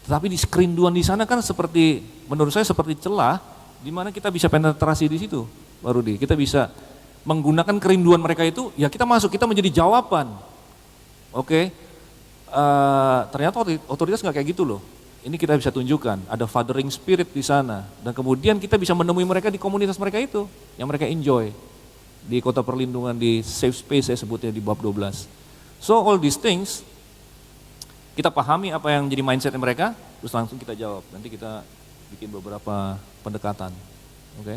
Tetapi di kerinduan di sana kan seperti, menurut saya seperti celah, di mana kita bisa penetrasi di situ, Pak Rudi. Kita bisa menggunakan kerinduan mereka itu, ya kita masuk, kita menjadi jawaban. Oke, ternyata otoritas nggak kayak gitu loh. Ini kita bisa tunjukkan, ada fathering spirit di sana. Dan kemudian kita bisa menemui mereka di komunitas mereka itu, yang mereka enjoy. Di kota perlindungan, di safe space saya sebutnya di bab 12. So all these things, kita pahami apa yang jadi mindset mereka, terus langsung kita jawab. Nanti kita bikin beberapa pendekatan. Oke.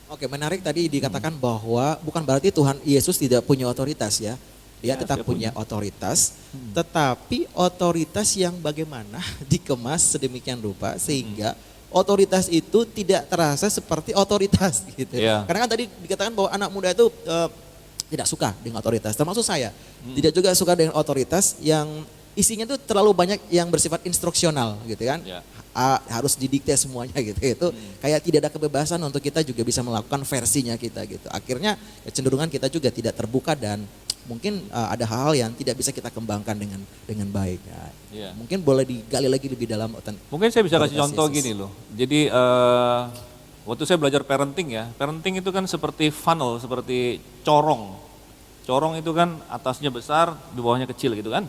Oke, menarik tadi dikatakan bahwa bukan berarti Tuhan Yesus tidak punya otoritas ya. Dia tetap punya otoritas, tetapi otoritas yang bagaimana dikemas sedemikian rupa sehingga otoritas itu tidak terasa seperti otoritas gitu. Yeah. Karena kan tadi dikatakan bahwa anak muda itu tidak suka dengan otoritas, termasuk saya. Tidak juga suka dengan otoritas yang isinya tuh terlalu banyak yang bersifat instruksional gitu kan. Yeah. Harus didikte semuanya gitu. Itu kayak tidak ada kebebasan untuk kita juga bisa melakukan versinya kita gitu. Akhirnya kecenderungan kita juga tidak terbuka dan mungkin ada hal-hal yang tidak bisa kita kembangkan dengan baik. Nah, Yeah. Mungkin boleh digali lagi lebih dalam. Mungkin saya bisa kasih otoritas contoh Yesus. gini loh. Jadi waktu saya belajar parenting ya, parenting itu kan seperti funnel, seperti corong. Corong itu kan atasnya besar, di bawahnya kecil gitu kan.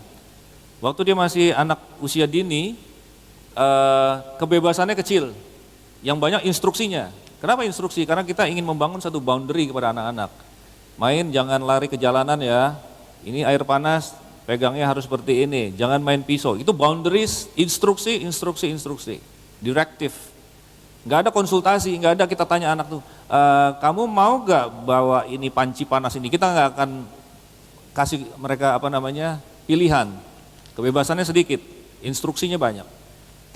Waktu dia masih anak usia dini, kebebasannya kecil, yang banyak instruksinya. Kenapa instruksi? Karena kita ingin membangun satu boundary kepada anak-anak. Main jangan lari ke jalanan ya, ini air panas, pegangnya harus seperti ini, jangan main pisau. Itu boundaries, instruksi, directive. Nggak ada konsultasi, nggak ada kita tanya anak tuh, kamu mau nggak bawa ini panci panas ini? Kita nggak akan kasih mereka pilihan. Kebebasannya sedikit, instruksinya banyak.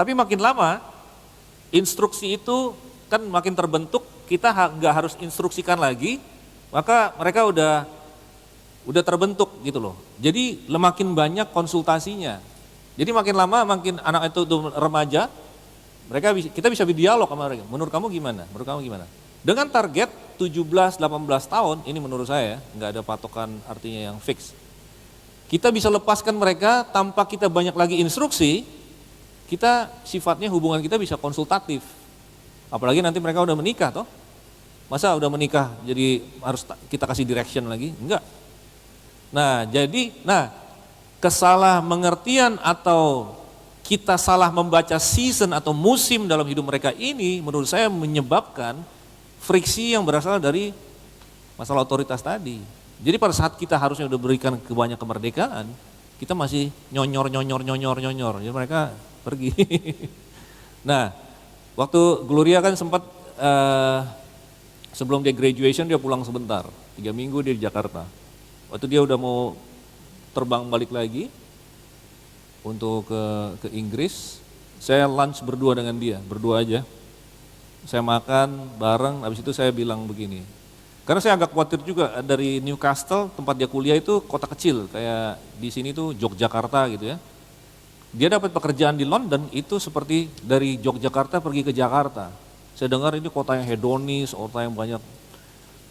Tapi makin lama, instruksi itu kan makin terbentuk, kita nggak harus instruksikan lagi, maka mereka udah terbentuk gitu loh. Jadi makin banyak konsultasinya. Jadi makin lama, makin anak itu remaja, kita bisa berdialog sama mereka. Menurut kamu gimana? Dengan target 17-18 tahun, ini menurut saya nggak ada patokan artinya yang fix. Kita bisa lepaskan mereka tanpa kita banyak lagi instruksi, kita sifatnya hubungan kita bisa konsultatif. Apalagi nanti mereka udah menikah toh. Masa udah menikah jadi harus kita kasih direction lagi? Enggak. Nah, jadi, kesalah mengertian atau kita salah membaca season atau musim dalam hidup mereka ini menurut saya menyebabkan friksi yang berasal dari masalah otoritas tadi. Jadi pada saat kita harusnya udah berikan banyak kemerdekaan, kita masih nyonyor. Jadi mereka pergi. Nah, waktu Gloria kan sempat sebelum dia graduation dia pulang sebentar, 3 minggu dia di Jakarta. Waktu dia udah mau terbang balik lagi untuk ke Inggris, saya lunch berdua dengan dia, berdua aja. Saya makan bareng, habis itu saya bilang begini, karena saya agak khawatir juga dari Newcastle tempat dia kuliah itu kota kecil, kayak di sini tuh Yogyakarta gitu ya. Dia dapat pekerjaan di London itu seperti dari Yogyakarta pergi ke Jakarta. Saya dengar ini kota yang hedonis, kota yang banyak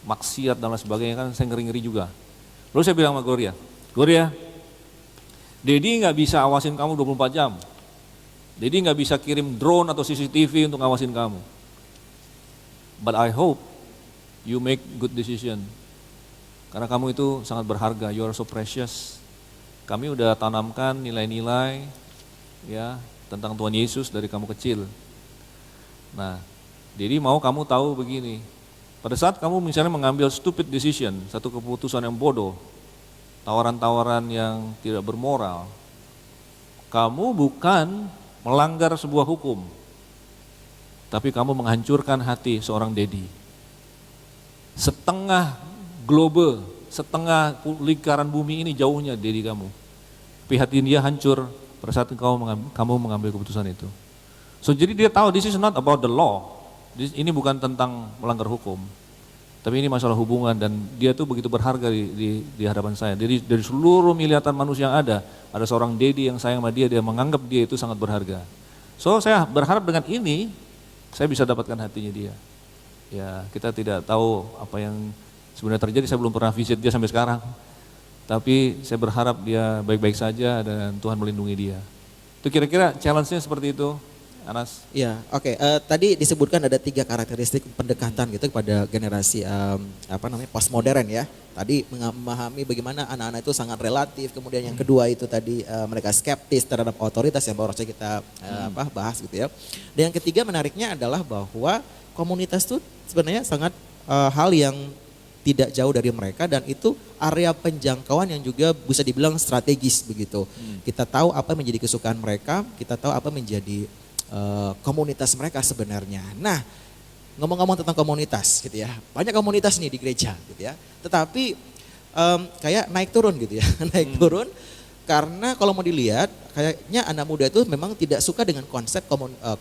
maksiat dan lain sebagainya, kan saya ngeri-ngeri juga. Lalu saya bilang sama Gloria, Dedi nggak bisa awasin kamu 24 jam. Dedi nggak bisa kirim drone atau CCTV untuk ngawasin kamu. But I hope you make good decision. Karena kamu itu sangat berharga, you are so precious. Kami udah tanamkan nilai-nilai ya tentang Tuhan Yesus dari kamu kecil. Nah, Dedi mau kamu tahu begini. Pada saat kamu misalnya mengambil stupid decision, satu keputusan yang bodoh, tawaran-tawaran yang tidak bermoral, kamu bukan melanggar sebuah hukum, tapi kamu menghancurkan hati seorang Dedi. Setengah globe, setengah lingkaran bumi ini jauhnya Dedi kamu. Tapi hati dia hancur pada saat kamu mengambil keputusan itu. So jadi dia tahu this is not about the law. Ini bukan tentang melanggar hukum, tapi ini masalah hubungan dan dia tuh begitu berharga di hadapan saya. Dari seluruh miliaran manusia yang ada seorang Dedi yang sayang sama dia menganggap dia itu sangat berharga. So saya berharap dengan ini saya bisa dapatkan hatinya dia. Ya kita tidak tahu apa yang sebenarnya terjadi, saya belum pernah visit dia sampai sekarang. Tapi saya berharap dia baik-baik saja dan Tuhan melindungi dia. Itu kira-kira challenge-nya seperti itu. Anas? Ya, oke. Tadi disebutkan ada 3 karakteristik pendekatan gitu kepada generasi postmodern ya. Tadi memahami bagaimana anak-anak itu sangat relatif. Kemudian yang kedua itu tadi mereka skeptis terhadap otoritas yang baru saja kita bahas gitu ya. Dan yang ketiga menariknya adalah bahwa komunitas itu sebenarnya sangat hal yang tidak jauh dari mereka dan itu area penjangkauan yang juga bisa dibilang strategis begitu. Kita tahu apa menjadi kesukaan mereka, kita tahu apa menjadi komunitas mereka sebenarnya. Nah, ngomong-ngomong tentang komunitas gitu ya, banyak komunitas nih di gereja gitu ya. Tetapi kayak naik turun gitu ya, naik turun karena kalau mau dilihat kayaknya anak muda itu memang tidak suka dengan konsep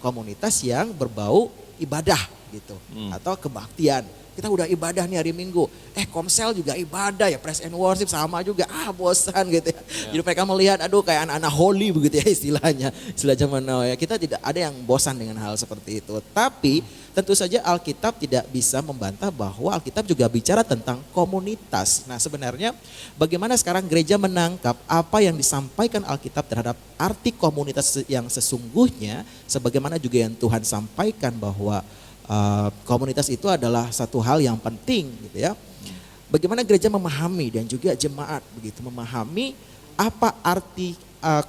komunitas yang berbau ibadah gitu atau kebaktian. Kita udah ibadah nih hari Minggu, komsel juga ibadah ya, praise and worship sama juga, bosan gitu ya. Jadi mereka melihat, aduh kayak anak-anak holy begitu ya istilah zaman now ya. Kita tidak ada yang bosan dengan hal seperti itu. Tapi tentu saja Alkitab tidak bisa membantah bahwa Alkitab juga bicara tentang komunitas. Nah sebenarnya bagaimana sekarang gereja menangkap apa yang disampaikan Alkitab terhadap arti komunitas yang sesungguhnya, sebagaimana juga yang Tuhan sampaikan bahwa komunitas itu adalah satu hal yang penting gitu ya. Bagaimana gereja memahami dan juga jemaat begitu memahami apa arti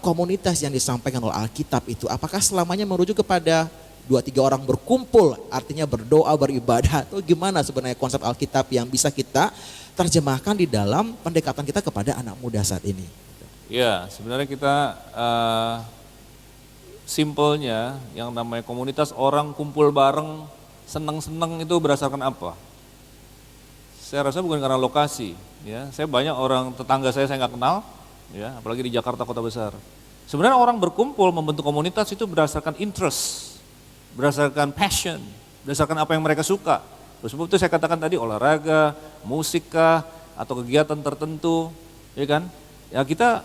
komunitas yang disampaikan oleh Alkitab itu. Apakah selamanya merujuk kepada 2-3 orang berkumpul artinya berdoa beribadah, atau gimana sebenarnya konsep Alkitab yang bisa kita terjemahkan di dalam pendekatan kita kepada anak muda saat ini? Ya sebenarnya kita simpelnya yang namanya komunitas orang kumpul bareng seneng-seneng itu berdasarkan apa? Saya rasa bukan karena lokasi, ya. Saya banyak orang tetangga saya nggak kenal, ya, apalagi di Jakarta kota besar. Sebenarnya orang berkumpul membentuk komunitas itu berdasarkan interest, berdasarkan passion, berdasarkan apa yang mereka suka. Oleh sebab itu saya katakan tadi olahraga, musik kah, atau kegiatan tertentu, ya kan? Ya kita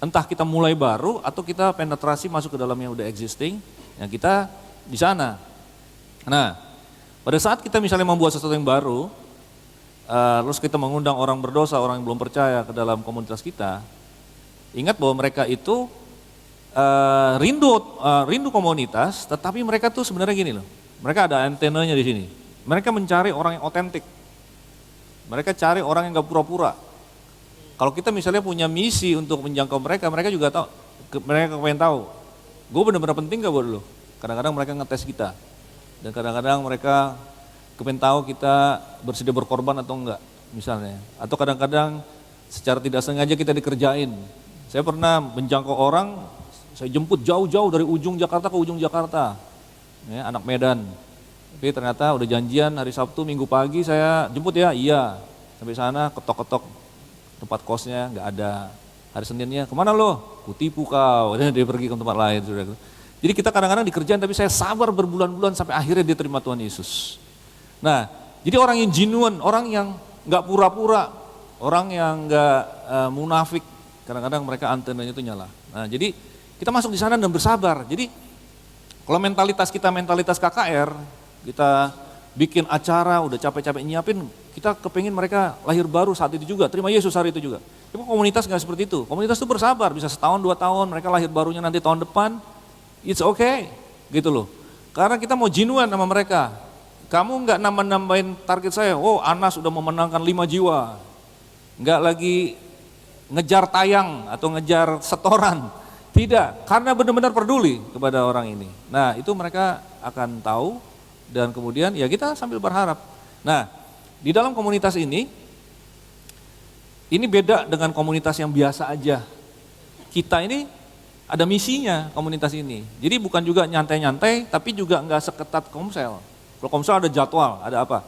entah kita mulai baru atau kita penetrasi masuk ke dalam yang udah existing, ya kita di sana. Nah, pada saat kita misalnya membuat sesuatu yang baru, terus kita mengundang orang berdosa, orang yang belum percaya ke dalam komunitas kita, ingat bahwa mereka itu rindu komunitas, tetapi mereka tuh sebenarnya gini loh, mereka ada antenanya di sini. Mereka mencari orang yang otentik, mereka cari orang yang gak pura-pura. Kalau kita misalnya punya misi untuk menjangkau mereka, mereka juga tahu, mereka pengen tahu, gue benar-benar penting gak buat lo? Kadang-kadang mereka ngetes kita, dan kadang-kadang mereka kepengen tahu kita bersedia berkorban atau enggak, misalnya. Atau kadang-kadang secara tidak sengaja kita dikerjain. Saya pernah menjangkau orang, saya jemput jauh-jauh dari ujung Jakarta ke ujung Jakarta, ya, anak Medan. Tapi ternyata udah janjian hari Sabtu, Minggu pagi saya jemput ya, iya. Sampai sana ketok-ketok tempat kosnya nggak ada. Hari Seninnya, kemana lo? Kutipu kau, dia pergi ke tempat lain. Jadi kita kadang-kadang dikerjain, tapi saya sabar berbulan-bulan sampai akhirnya dia terima Tuhan Yesus. Nah, jadi orang yang genuine, orang yang nggak pura-pura, orang yang nggak munafik, kadang-kadang mereka antenanya itu nyala. Nah, jadi kita masuk di sana dan bersabar. Jadi kalau mentalitas kita mentalitas KKR, kita bikin acara, udah capek-capek nyiapin, kita kepingin mereka lahir baru saat itu juga, terima Yesus hari itu juga. Tapi komunitas nggak seperti itu, komunitas itu bersabar, bisa setahun, 2 tahun, mereka lahir barunya nanti tahun depan, it's okay, gitu loh. Karena kita mau genuine sama mereka, kamu nggak nambah-nambahin target saya, oh Anas udah memenangkan 5 jiwa, nggak lagi ngejar tayang atau ngejar setoran, tidak, karena benar-benar peduli kepada orang ini. Nah itu mereka akan tahu, dan kemudian ya kita sambil berharap. Nah di dalam komunitas ini beda dengan komunitas yang biasa aja. Kita ini ada misinya komunitas ini. Jadi bukan juga nyantai-nyantai, tapi juga nggak seketat Komsel. Kalau Komsel ada jadwal, ada apa.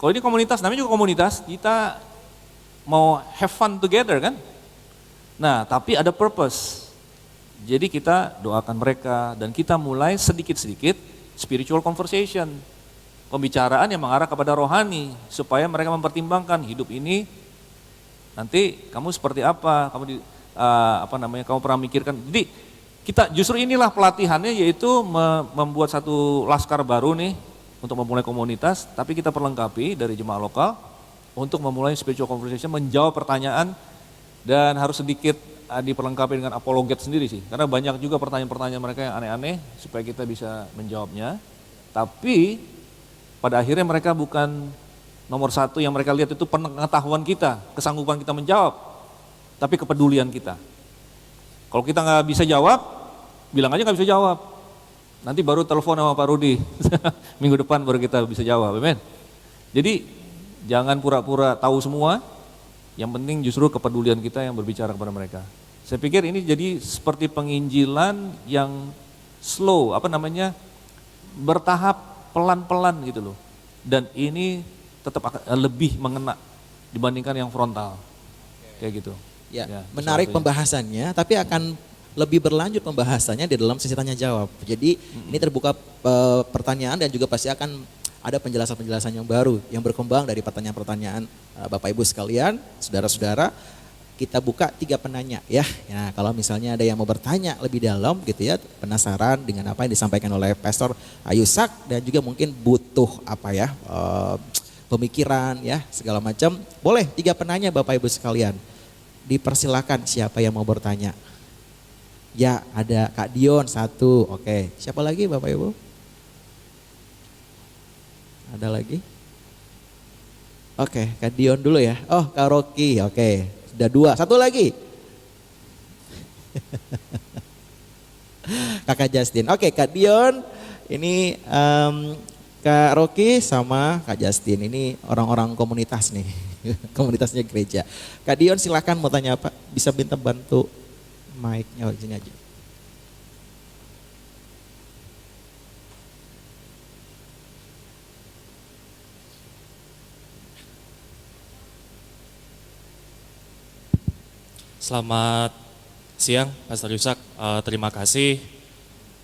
Kalau ini komunitas, namanya juga komunitas, kita mau have fun together kan. Nah tapi ada purpose. Jadi kita doakan mereka dan kita mulai sedikit-sedikit spiritual conversation, pembicaraan yang mengarah kepada rohani, supaya mereka mempertimbangkan hidup ini nanti kamu seperti apa, kamu kamu pernah mikirkan. Jadi kita justru inilah pelatihannya, yaitu membuat satu laskar baru nih untuk memulai komunitas, tapi kita perlengkapi dari jemaah lokal untuk memulai spiritual conversation, menjawab pertanyaan, dan harus sedikit diperlengkapi dengan apologet sendiri sih, karena banyak juga pertanyaan-pertanyaan mereka yang aneh-aneh supaya kita bisa menjawabnya. Tapi pada akhirnya mereka bukan nomor satu, yang mereka lihat itu pengetahuan kita, kesanggupan kita menjawab, tapi kepedulian kita. Kalau kita nggak bisa jawab, bilang aja nggak bisa jawab, nanti baru telepon sama Pak Rudi minggu depan baru kita bisa jawab, amen. Jadi jangan pura-pura tahu semua. Yang penting justru kepedulian kita yang berbicara kepada mereka. Saya pikir ini jadi seperti penginjilan yang slow, bertahap, pelan-pelan gitu loh. Dan ini tetap akan lebih mengena dibandingkan yang frontal, kayak gitu. Ya, menarik pembahasannya, tapi akan lebih berlanjut pembahasannya di dalam sesi tanya jawab. Jadi ini terbuka pertanyaan, dan juga pasti akan ada penjelasan-penjelasan yang baru yang berkembang dari pertanyaan-pertanyaan Bapak Ibu sekalian, saudara-saudara. Kita buka 3 penanya ya. Nah, kalau misalnya ada yang mau bertanya lebih dalam gitu ya, penasaran dengan apa yang disampaikan oleh Pastor Ayusak, dan juga mungkin butuh pemikiran ya segala macam, boleh 3 penanya Bapak Ibu sekalian. Dipersilakan siapa yang mau bertanya. Ya, ada Kak Dion 1, oke. Siapa lagi Bapak Ibu? Ada lagi? Oke, Kak Dion dulu ya. Oh, Kak Rocky, oke. Sudah 2, 1 lagi. Kakak Justin. Oke, Kak Dion, ini Kak Rocky sama Kak Justin. Ini orang-orang komunitas nih, komunitasnya gereja. Kak Dion silakan mau tanya apa? Bisa minta bantu mic-nya di sini aja. Selamat siang, Pastor Yusak. Terima kasih,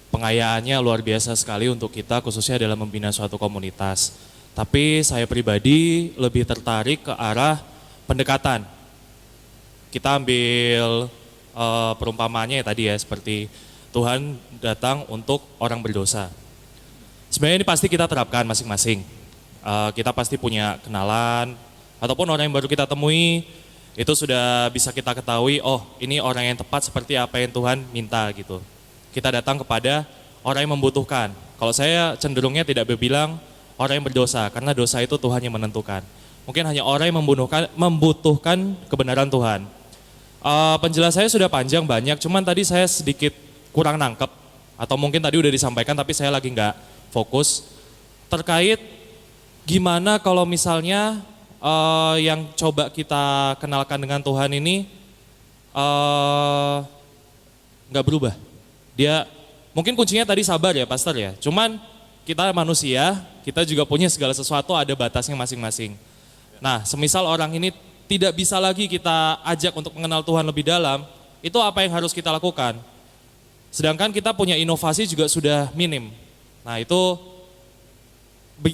pengayaannya luar biasa sekali untuk kita, khususnya dalam membina suatu komunitas. Tapi saya pribadi lebih tertarik ke arah pendekatan. Kita ambil perumpamaannya ya tadi ya, seperti Tuhan datang untuk orang berdosa. Sebenarnya ini pasti kita terapkan masing-masing. Kita pasti punya kenalan, ataupun orang yang baru kita temui, itu sudah bisa kita ketahui, oh ini orang yang tepat seperti apa yang Tuhan minta gitu. Kita datang kepada orang yang membutuhkan. Kalau saya cenderungnya tidak berbilang orang yang berdosa, karena dosa itu Tuhan yang menentukan. Mungkin hanya orang yang membutuhkan kebenaran Tuhan. Penjelasannya sudah panjang banyak, cuman tadi saya sedikit kurang nangkep atau mungkin tadi udah disampaikan tapi saya lagi nggak fokus terkait gimana kalau misalnya yang coba kita kenalkan dengan Tuhan ini nggak berubah. Dia mungkin kuncinya tadi sabar ya, Pastor ya. Cuman kita manusia, kita juga punya segala sesuatu ada batasnya masing-masing. Nah, semisal orang ini tidak bisa lagi kita ajak untuk mengenal Tuhan lebih dalam, itu apa yang harus kita lakukan? Sedangkan kita punya inovasi juga sudah minim. Nah itu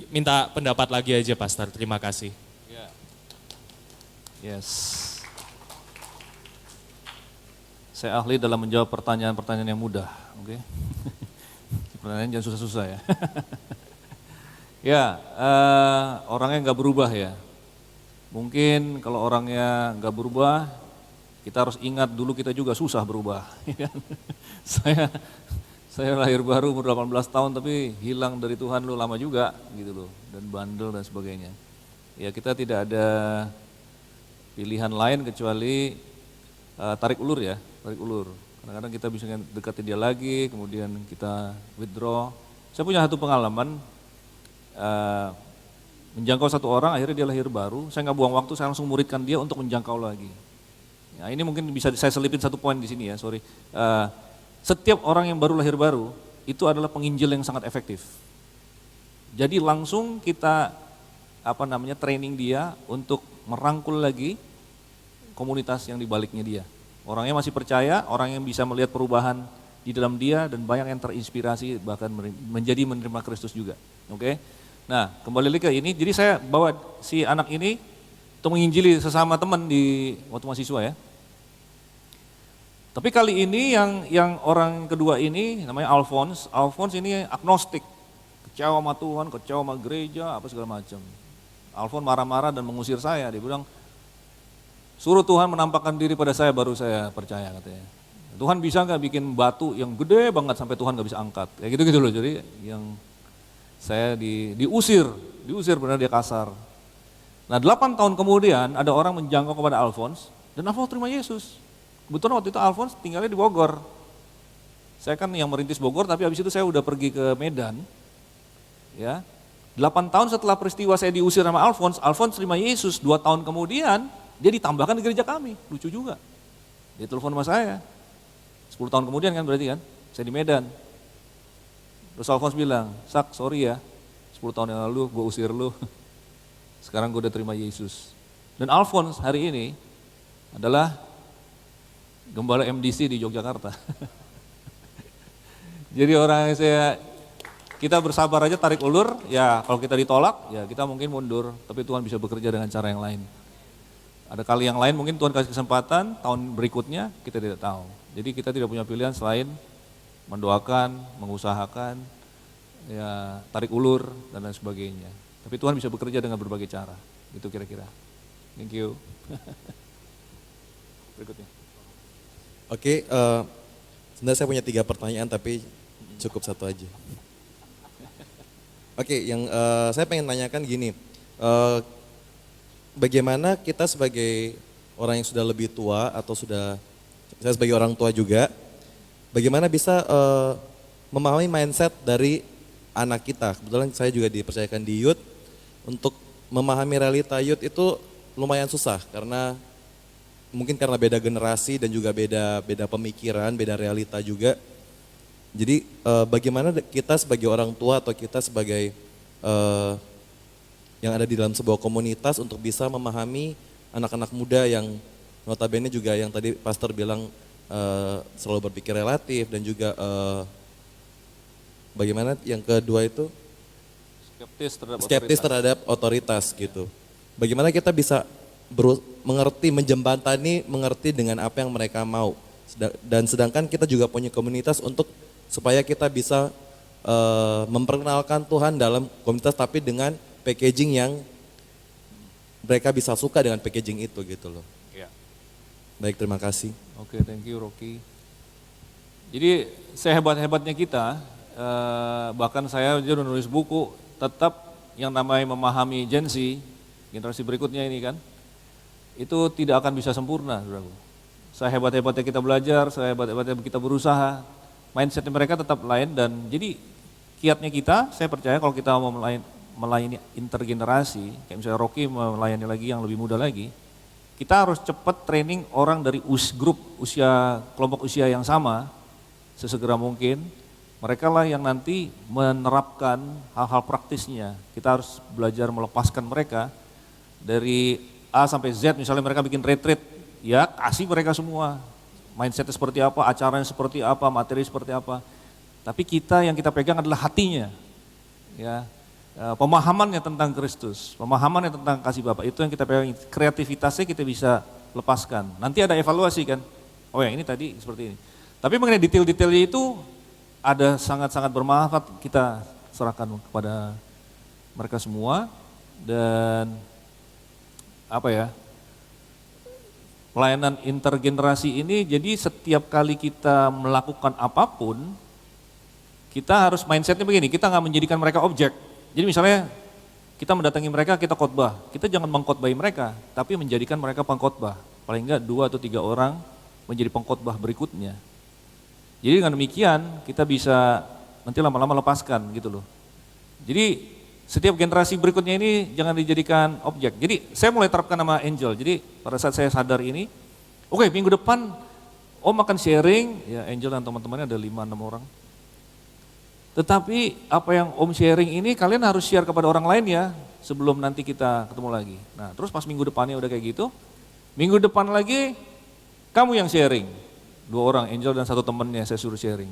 minta pendapat lagi aja Pastor, terima kasih. Yes. Saya ahli dalam menjawab pertanyaan-pertanyaan yang mudah, oke? Pertanyaan jangan susah-susah ya. Ya, orangnya nggak berubah ya. Mungkin kalau orangnya nggak berubah, kita harus ingat dulu kita juga susah berubah. Ya kan? Saya lahir baru umur 18 tahun tapi hilang dari Tuhan lu lama juga gitu loh, dan bandel dan sebagainya. Ya kita tidak ada pilihan lain kecuali tarik ulur ya, tarik ulur. Kadang-kadang kita bisa dekati dia lagi, kemudian kita withdraw. Saya punya satu pengalaman, menjangkau satu orang, akhirnya dia lahir baru, saya nggak buang waktu, saya langsung muridkan dia untuk menjangkau lagi. Nah, ini mungkin bisa saya selipin satu poin di sini ya, sorry. Setiap orang yang baru lahir baru, itu adalah penginjil yang sangat efektif. Jadi langsung kita training dia untuk merangkul lagi komunitas yang dibaliknya dia. Orangnya masih percaya, orang yang bisa melihat perubahan di dalam dia dan banyak yang terinspirasi bahkan menjadi menerima Kristus juga. Oke? Nah, kembali lagi ke ini, jadi saya bawa si anak ini untuk menginjili sesama teman di waktu mahasiswa ya. Tapi kali ini yang orang kedua ini namanya Alphonse. Alphonse ini agnostik, kecewa sama Tuhan, kecewa sama gereja, apa segala macam. Alphonse marah-marah dan mengusir saya. Dia bilang, suruh Tuhan menampakkan diri pada saya baru saya percaya katanya. Tuhan bisa nggak bikin batu yang gede banget sampai Tuhan nggak bisa angkat. Kayak gitu-gitu loh. Jadi yang saya diusir benar dia kasar. Nah 8 tahun kemudian ada orang menjangkau kepada Alphonse dan Alphonse terima Yesus. Kebetulan waktu itu Alphonse tinggalnya di Bogor. Saya kan yang merintis Bogor tapi habis itu saya udah pergi ke Medan. Ya, 8 tahun setelah peristiwa saya diusir sama Alphonse terima Yesus. 2 tahun kemudian dia ditambahkan di gereja kami, lucu juga. Dia telepon sama saya, 10 tahun kemudian kan berarti kan, saya di Medan. Terus Alphonse bilang, Sak sorry ya, 10 tahun yang lalu gue usir lu, sekarang gue udah terima Yesus. Dan Alphonse hari ini adalah gembala MDC di Yogyakarta. Jadi orang yang kita bersabar aja tarik ulur, ya kalau kita ditolak, ya kita mungkin mundur, tapi Tuhan bisa bekerja dengan cara yang lain. Ada kali yang lain mungkin Tuhan kasih kesempatan, tahun berikutnya kita tidak tahu. Jadi kita tidak punya pilihan selain mendoakan, mengusahakan, ya tarik ulur dan lain sebagainya. Tapi Tuhan bisa bekerja dengan berbagai cara, itu kira-kira. Thank you. Berikutnya. Oke, sebenarnya saya punya 3 pertanyaan tapi cukup 1 aja. Oke, yang saya pengen tanyakan gini, bagaimana kita sebagai orang yang sudah lebih tua atau saya sebagai orang tua juga, bagaimana bisa memahami mindset dari anak kita. Kebetulan saya juga dipercayakan di youth, untuk memahami realita youth itu lumayan susah karena mungkin karena beda generasi dan juga beda pemikiran, beda realita juga. Jadi bagaimana kita sebagai orang tua atau kita sebagai yang ada di dalam sebuah komunitas untuk bisa memahami anak-anak muda yang notabene juga yang tadi Pastor bilang selalu berpikir relatif dan juga bagaimana yang kedua itu skeptis terhadap otoritas gitu. Bagaimana kita bisa mengerti dengan apa yang mereka mau. Dan sedangkan kita juga punya komunitas supaya kita bisa memperkenalkan Tuhan dalam komunitas tapi dengan packaging yang mereka bisa suka dengan packaging itu gitu loh. Ya. Baik, terima kasih. Oke, thank you Rocky. Jadi sehebat-hebatnya kita, bahkan saya udah nulis buku, tetap yang namanya memahami Gen Z, generasi berikutnya ini kan, itu tidak akan bisa sempurna, saudaraku. Sehebat-hebatnya kita belajar, sehebat-hebatnya kita berusaha, mindset mereka tetap lain. Dan jadi kiatnya kita, saya percaya kalau kita mau melayani intergenerasi, kayak misalnya Rocky melayani lagi yang lebih muda lagi, kita harus cepat training orang dari kelompok usia yang sama, sesegera mungkin. Mereka lah yang nanti menerapkan hal-hal praktisnya. Kita harus belajar melepaskan mereka dari A sampai Z, misalnya mereka bikin retreat, ya kasih mereka semua. Mindsetnya seperti apa, acaranya seperti apa, materi seperti apa. Tapi kita yang kita pegang adalah hatinya. Ya, pemahamannya tentang Kristus, pemahamannya tentang kasih Bapa, itu yang kita pegang. Kreativitasnya kita bisa lepaskan. Nanti ada evaluasi kan, oh yang ini tadi seperti ini. Tapi mengenai detail-detailnya itu ada sangat-sangat bermanfaat, kita serahkan kepada mereka semua. Dan apa ya, pelayanan intergenerasi ini, jadi setiap kali kita melakukan apapun, kita harus mindsetnya begini, kita nggak menjadikan mereka objek. Jadi misalnya kita mendatangi mereka, kita khotbah, kita jangan mengkhotbahi mereka, tapi menjadikan mereka pengkhotbah. Paling enggak 2 atau 3 orang menjadi pengkhotbah berikutnya. Jadi dengan demikian kita bisa nanti lama-lama lepaskan gitu loh. Jadi setiap generasi berikutnya ini jangan dijadikan objek. Jadi saya mulai terapkan nama Angel. Jadi pada saat saya sadar ini, oke, minggu depan Om akan sharing, ya Angel dan teman-temannya ada 5-6 orang. Tetapi apa yang Om sharing ini kalian harus share kepada orang lain ya, sebelum nanti kita ketemu lagi. Nah terus pas minggu depannya udah kayak gitu, minggu depan lagi kamu yang sharing. 2 orang, Angel dan 1 temannya saya suruh sharing.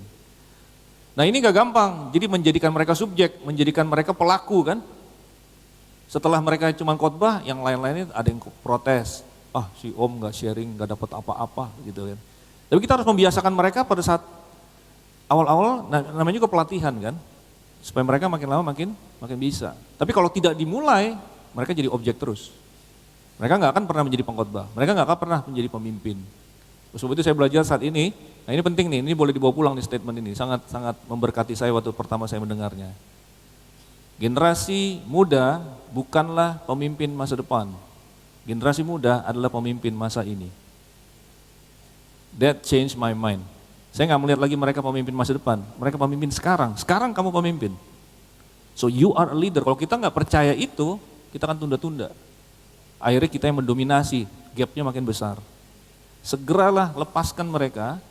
Nah ini gak gampang, jadi menjadikan mereka subjek, menjadikan mereka pelaku kan. Setelah mereka cuma khotbah, yang lain-lainnya ada yang protes. Ah si Om gak sharing, gak dapat apa-apa gitu kan. Tapi kita harus membiasakan mereka pada saat awal-awal, namanya juga pelatihan kan. Supaya mereka makin lama makin bisa. Tapi kalau tidak dimulai, mereka jadi objek terus. Mereka gak akan pernah menjadi pengkhotbah, mereka gak akan pernah menjadi pemimpin. Sebab itu saya belajar saat ini, nah ini penting nih, ini boleh dibawa pulang nih statement ini, sangat memberkati saya waktu pertama saya mendengarnya. Generasi muda bukanlah pemimpin masa depan, generasi muda adalah pemimpin masa ini. That changed my mind. Saya nggak melihat lagi mereka pemimpin masa depan, mereka pemimpin sekarang kamu pemimpin. So you are a leader, kalau kita nggak percaya itu, kita akan tunda-tunda. Akhirnya kita yang mendominasi, gapnya makin besar. Segeralah lepaskan mereka,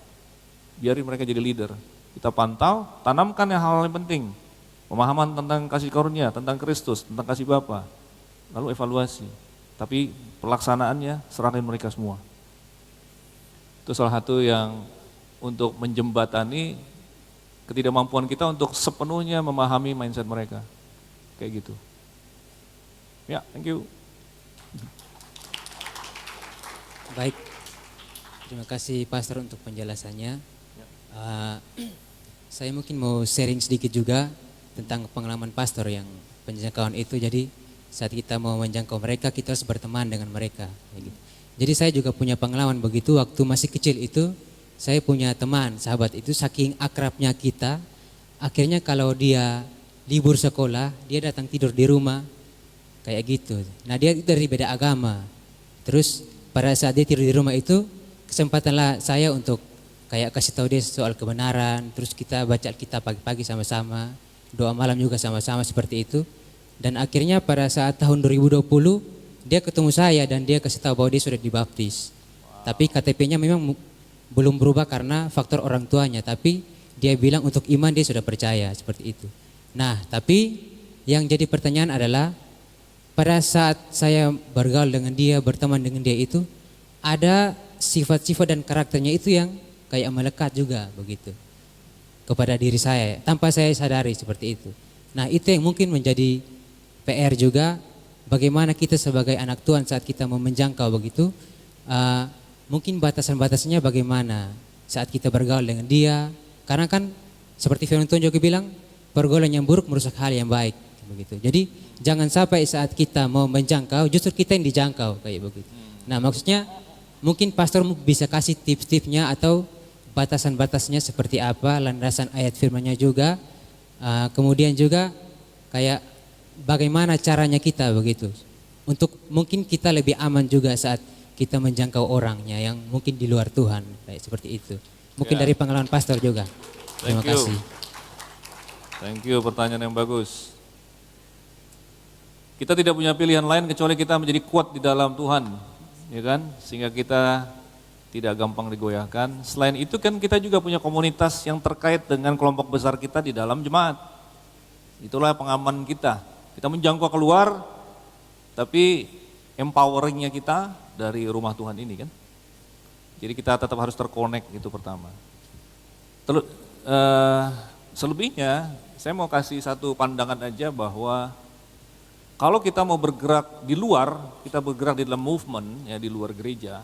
biarin mereka jadi leader. Kita pantau, tanamkan yang hal yang penting. Pemahaman tentang kasih karunia, tentang Kristus, tentang kasih Bapa. Lalu evaluasi. Tapi pelaksanaannya serahin mereka semua. Itu salah satu yang untuk menjembatani ketidakmampuan kita untuk sepenuhnya memahami mindset mereka. Kayak gitu. Ya, thank you. Baik. Terima kasih Pastor untuk penjelasannya. Saya mungkin mau sharing sedikit juga tentang pengalaman Pastor yang penjangkauan itu. Jadi saat kita mau menjangkau mereka, kita harus berteman dengan mereka. Jadi saya juga punya pengalaman begitu. Waktu masih kecil itu, saya punya teman, sahabat itu saking akrabnya kita. Akhirnya kalau dia libur sekolah, dia datang tidur di rumah, kayak gitu. Nah dia dari beda agama. Terus pada saat dia tidur di rumah itu, kesempatanlah saya untuk kayak kasih tahu dia soal kebenaran, terus kita baca Alkitab pagi-pagi sama-sama, doa malam juga sama-sama seperti itu. Dan akhirnya pada saat tahun 2020 dia ketemu saya dan dia kasih tahu bahwa dia sudah dibaptis. Tapi KTP-nya memang belum berubah karena faktor orang tuanya, tapi dia bilang untuk iman dia sudah percaya seperti itu. Nah, tapi yang jadi pertanyaan adalah pada saat saya bergaul dengan dia, berteman dengan dia itu ada sifat-sifat dan karakternya itu yang kayak melekat juga begitu kepada diri saya tanpa saya sadari seperti itu. Nah itu yang mungkin menjadi PR juga, bagaimana kita sebagai anak Tuhan saat kita mau menjangkau begitu, mungkin batasan-batasnya bagaimana saat kita bergaul dengan dia, karena kan seperti firman Tuhan juga bilang pergaulan yang buruk merusak hal yang baik begitu. Jadi jangan sampai saat kita mau menjangkau justru kita yang dijangkau kayak begitu. Nah maksudnya mungkin pastor bisa kasih tips-tipsnya atau batasan-batasnya seperti apa, landasan ayat firman-nya juga. Kemudian juga kayak bagaimana caranya kita begitu. Untuk mungkin kita lebih aman juga saat kita menjangkau orangnya yang mungkin di luar Tuhan, kayak seperti itu. Mungkin Ya. dari pengalaman pastor juga. Terima Thank you. kasih. Thank you, pertanyaan yang bagus. Kita tidak punya pilihan lain kecuali kita menjadi kuat di dalam Tuhan, ya kan? Sehingga kita tidak gampang digoyahkan. Selain itu kan kita juga punya komunitas yang terkait dengan kelompok besar kita di dalam jemaat. Itulah pengaman kita. Kita menjangkau keluar, tapi empoweringnya kita dari rumah Tuhan ini kan. Jadi kita tetap harus terkonek, itu pertama. Selebihnya saya mau kasih satu pandangan aja bahwa kalau kita mau bergerak di luar, kita bergerak di dalam movement ya di luar gereja,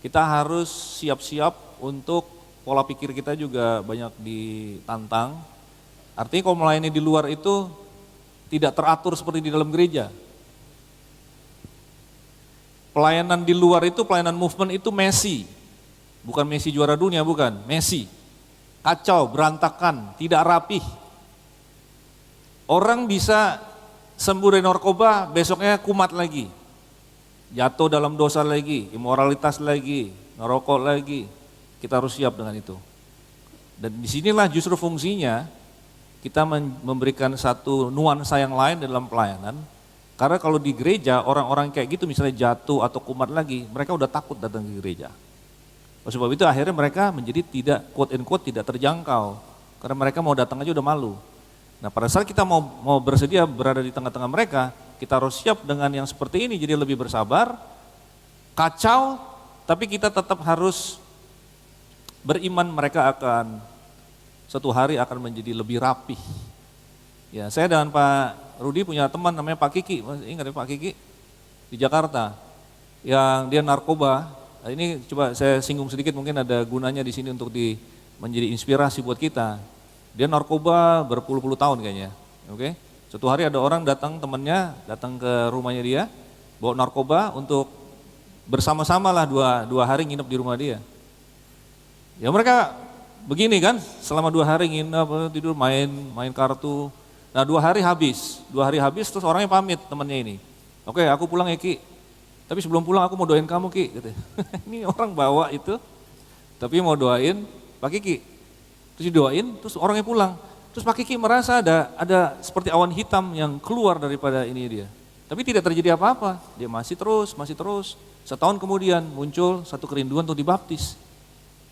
kita harus siap-siap untuk pola pikir kita juga banyak ditantang. Artinya kalau melayani di luar itu tidak teratur seperti di dalam gereja. Pelayanan di luar itu, pelayanan movement itu messy. Bukan Messi juara dunia, bukan, messy. Kacau, berantakan, tidak rapih. Orang bisa sembuh dari narkoba, besoknya kumat lagi. Jatuh dalam dosa lagi, imoralitas lagi, ngerokok lagi. Kita harus siap dengan itu. Dan disinilah justru fungsinya kita memberikan satu nuansa yang lain dalam pelayanan. Karena kalau di gereja orang-orang kayak gitu misalnya jatuh atau kumat lagi, mereka udah takut datang ke gereja. Oleh sebab itu akhirnya mereka menjadi tidak quote and quote tidak terjangkau. Karena mereka mau datang aja udah malu. Nah pada saat kita mau bersedia berada di tengah-tengah mereka, kita harus siap dengan yang seperti ini, jadi lebih bersabar, kacau, tapi kita tetap harus beriman mereka akan suatu hari akan menjadi lebih rapih. Ya, saya dan Pak Rudi punya teman namanya Pak Kiki, ingat ya Pak Kiki di Jakarta, yang dia narkoba. Nah, ini coba saya singgung sedikit, mungkin ada gunanya di sini untuk menjadi inspirasi buat kita. Dia narkoba berpuluh-puluh tahun kayaknya, oke? Suatu hari ada orang temennya datang ke rumahnya dia, bawa narkoba untuk bersama-sama lah dua hari nginep di rumah dia. Ya mereka begini kan, selama 2 hari nginep, tidur, main kartu. Nah 2 hari habis terus orangnya pamit temannya ini. Oke aku pulang ya Ki, tapi sebelum pulang aku mau doain kamu Ki. Gitu. Ini orang bawa itu, tapi mau doain Pak Kiki. Terus didoain, terus orangnya pulang. Terus Pak Kiki merasa ada seperti awan hitam yang keluar daripada ini dia. Tapi tidak terjadi apa-apa, dia masih terus. Setahun kemudian muncul satu kerinduan untuk dibaptis.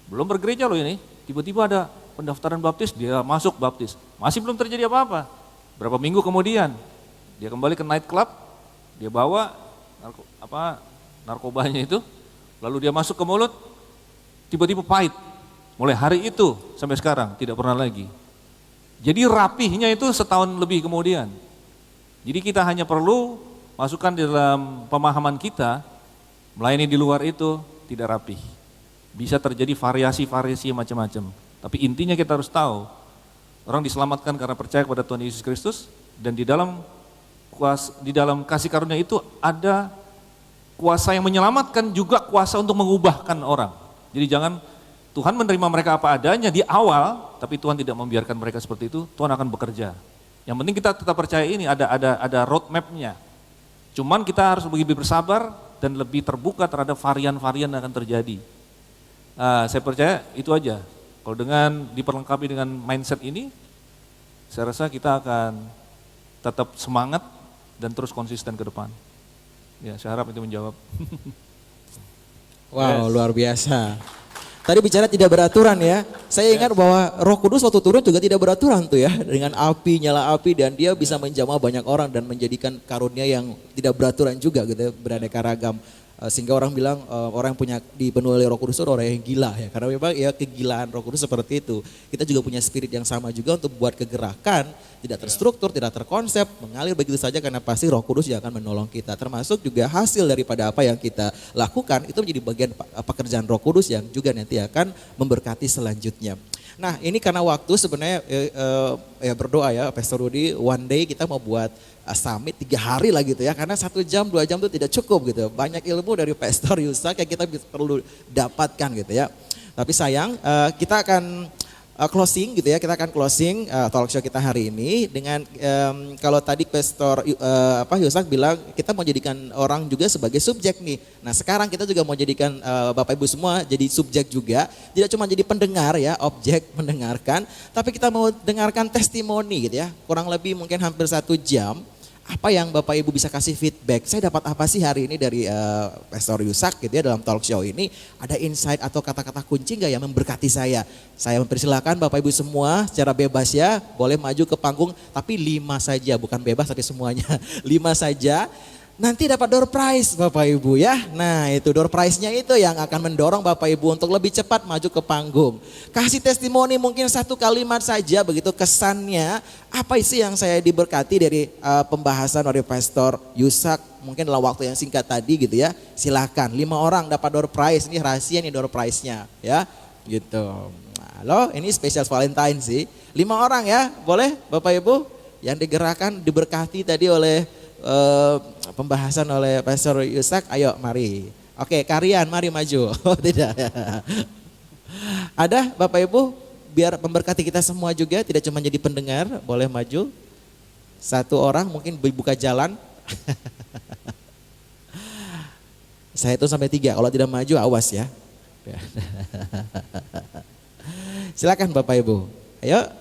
Belum bergereja loh ini, tiba-tiba ada pendaftaran baptis, dia masuk baptis. Masih belum terjadi apa-apa. Berapa minggu kemudian, dia kembali ke night club, dia bawa narkobanya itu, lalu dia masuk ke mulut, tiba-tiba pahit. Mulai hari itu sampai sekarang tidak pernah lagi. Jadi rapihnya itu setahun lebih kemudian. Jadi kita hanya perlu masukkan di dalam pemahaman kita, melayani di luar itu tidak rapih. Bisa terjadi variasi-variasi macam-macam. Tapi intinya kita harus tahu, orang diselamatkan karena percaya kepada Tuhan Yesus Kristus, dan di dalam kasih karunia itu ada kuasa yang menyelamatkan, juga kuasa untuk mengubahkan orang. Jadi jangan Tuhan menerima mereka apa adanya di awal, tapi Tuhan tidak membiarkan mereka seperti itu, Tuhan akan bekerja. Yang penting kita tetap percaya ini, ada roadmap-nya. Cuman kita harus lebih bersabar dan lebih terbuka terhadap varian-varian yang akan terjadi. Saya percaya itu aja. Kalau dengan diperlengkapi dengan mindset ini, saya rasa kita akan tetap semangat dan terus konsisten ke depan. Ya, saya harap itu menjawab. Wow, luar biasa. Tadi bicara tidak beraturan ya. Saya ingat bahwa Roh Kudus waktu turun juga tidak beraturan tuh ya. Dengan api, nyala api, dan dia bisa menjamah banyak orang dan menjadikan karunia yang tidak beraturan juga gitu ya, beraneka ragam. Sehingga orang bilang orang yang punya dipenuhi oleh Roh Kudus itu orang yang gila ya. Karena memang ya kegilaan Roh Kudus seperti itu. Kita juga punya spirit yang sama juga untuk buat kegerakan, tidak terstruktur, tidak terkonsep, mengalir begitu saja, karena pasti Roh Kudus yang akan menolong kita. Termasuk juga hasil daripada apa yang kita lakukan itu menjadi bagian pekerjaan Roh Kudus yang juga nanti akan memberkati selanjutnya. Nah ini karena waktu sebenarnya ya berdoa ya Pastor Rudi, one day kita mau buat summit 3 hari lah gitu ya, karena 1 jam 2 jam itu tidak cukup gitu. Banyak ilmu dari Pastor Yusak yang kita perlu dapatkan gitu ya. Tapi sayang kita akan closing gitu ya, kita akan closing talk show kita hari ini dengan kalau tadi Pastor Yusak bilang kita mau jadikan orang juga sebagai subjek nih. Nah sekarang kita juga mau jadikan Bapak Ibu semua jadi subjek juga, tidak cuma jadi pendengar ya, objek mendengarkan, tapi kita mau dengarkan testimoni gitu ya, kurang lebih mungkin hampir 1 jam. Apa yang Bapak Ibu bisa kasih feedback, saya dapat apa sih hari ini dari Pastor Yusak gitu ya dalam talk show ini, ada insight atau kata-kata kunci gak yang memberkati saya. Saya mempersilahkan Bapak Ibu semua secara bebas ya, boleh maju ke panggung, tapi 5 saja, bukan bebas tapi semuanya, 5 saja. Nanti dapat door prize Bapak Ibu ya. Nah itu door prize-nya itu yang akan mendorong Bapak Ibu untuk lebih cepat maju ke panggung. Kasih testimoni mungkin 1 kalimat saja begitu kesannya. Apa sih yang saya diberkati dari pembahasan dari Pastor Yusak mungkin dalam waktu yang singkat tadi gitu ya. Silakan 5 orang dapat door prize, ini rahasia nih door prize-nya ya gitu. Nah, loh ini spesial Valentine sih. 5 orang ya boleh Bapak Ibu yang digerakkan diberkati tadi oleh pembahasan oleh Pastor Yusak, ayo mari. Oke, Karian mari maju. Oh tidak. Ada Bapak Ibu biar memberkati kita semua juga, tidak cuma jadi pendengar, boleh maju. 1 orang mungkin buka jalan. Saya hitung sampai 3, kalau tidak maju awas ya. Silakan Bapak Ibu. Ayo.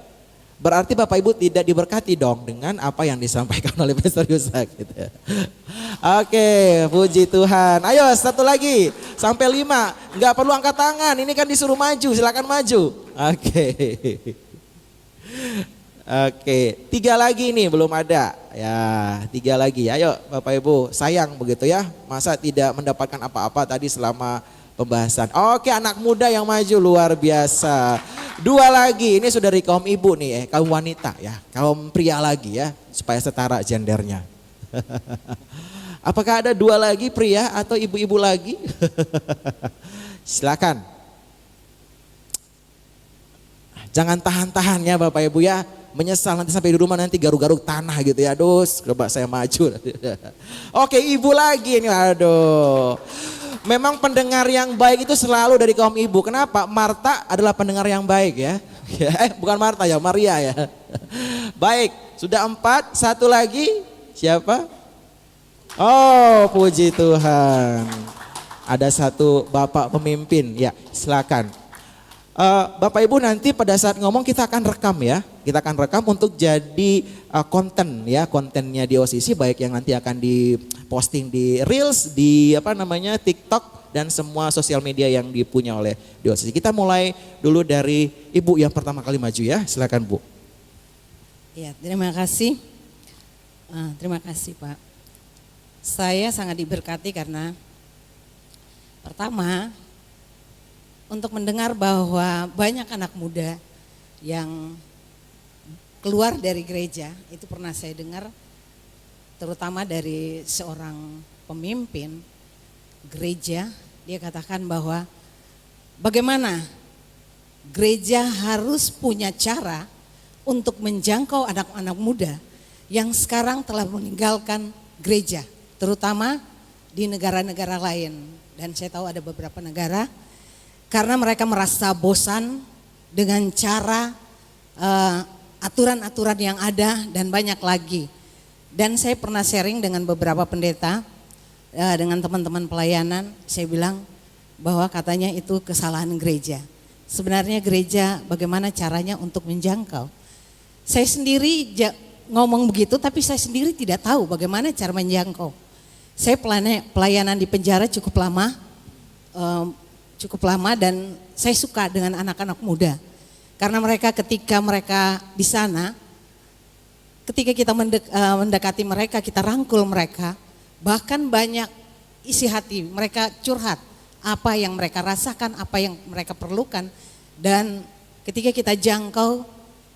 Berarti Bapak Ibu tidak diberkati dong dengan apa yang disampaikan oleh Pastor Yusak gitu ya. Oke, puji Tuhan. Ayo 1 lagi sampai 5. Enggak perlu angkat tangan, ini kan disuruh maju, silakan maju. Oke. Oke, 3 lagi nih belum ada. Ya, 3 lagi. Ayo Bapak Ibu, sayang begitu ya. Masa tidak mendapatkan apa-apa tadi selama pembahasan. Oke, anak muda yang maju luar biasa. 2 lagi, ini sudah dari kaum ibu nih, kaum wanita ya, kaum pria lagi ya, supaya setara gendernya. Apakah ada 2 lagi pria atau ibu-ibu lagi? Silakan. Jangan tahan-tahan ya Bapak Ibu ya, menyesal nanti sampai di rumah nanti garuk-garuk tanah gitu ya, aduh coba saya maju. Oke, ibu lagi nih, aduh. Memang pendengar yang baik itu selalu dari kaum ibu. Kenapa? Marta adalah pendengar yang baik ya. Bukan Marta ya, Maria ya. Baik, sudah 4, 1 lagi. Siapa? Oh, puji Tuhan. Ada 1 Bapak pemimpin. Ya, silakan. Bapak Ibu nanti pada saat ngomong kita akan rekam ya. Kita akan rekam untuk jadi konten ya, kontennya di OCC baik yang nanti akan diposting di Reels, di TikTok dan semua sosial media yang dipunya oleh di OCC. Kita mulai dulu dari Ibu yang pertama kali maju ya. Silakan Bu. Ya, terima kasih. Terima kasih Pak. Saya sangat diberkati karena pertama untuk mendengar bahwa banyak anak muda yang keluar dari gereja, itu pernah saya dengar terutama dari seorang pemimpin gereja. Dia katakan bahwa bagaimana gereja harus punya cara untuk menjangkau anak-anak muda yang sekarang telah meninggalkan gereja, terutama di negara-negara lain. Dan saya tahu ada beberapa negara karena mereka merasa bosan dengan cara aturan-aturan yang ada dan banyak lagi. Dan saya pernah sharing dengan beberapa pendeta, dengan teman-teman pelayanan, saya bilang bahwa katanya itu kesalahan gereja. Sebenarnya gereja bagaimana caranya untuk menjangkau. Saya sendiri ngomong begitu tapi saya sendiri tidak tahu bagaimana cara menjangkau. Saya pelayanan di penjara cukup lama dan saya suka dengan anak-anak muda. Karena ketika mereka di sana, ketika kita mendekati mereka, kita rangkul mereka, bahkan banyak isi hati, mereka curhat apa yang mereka rasakan, apa yang mereka perlukan. Dan ketika kita jangkau,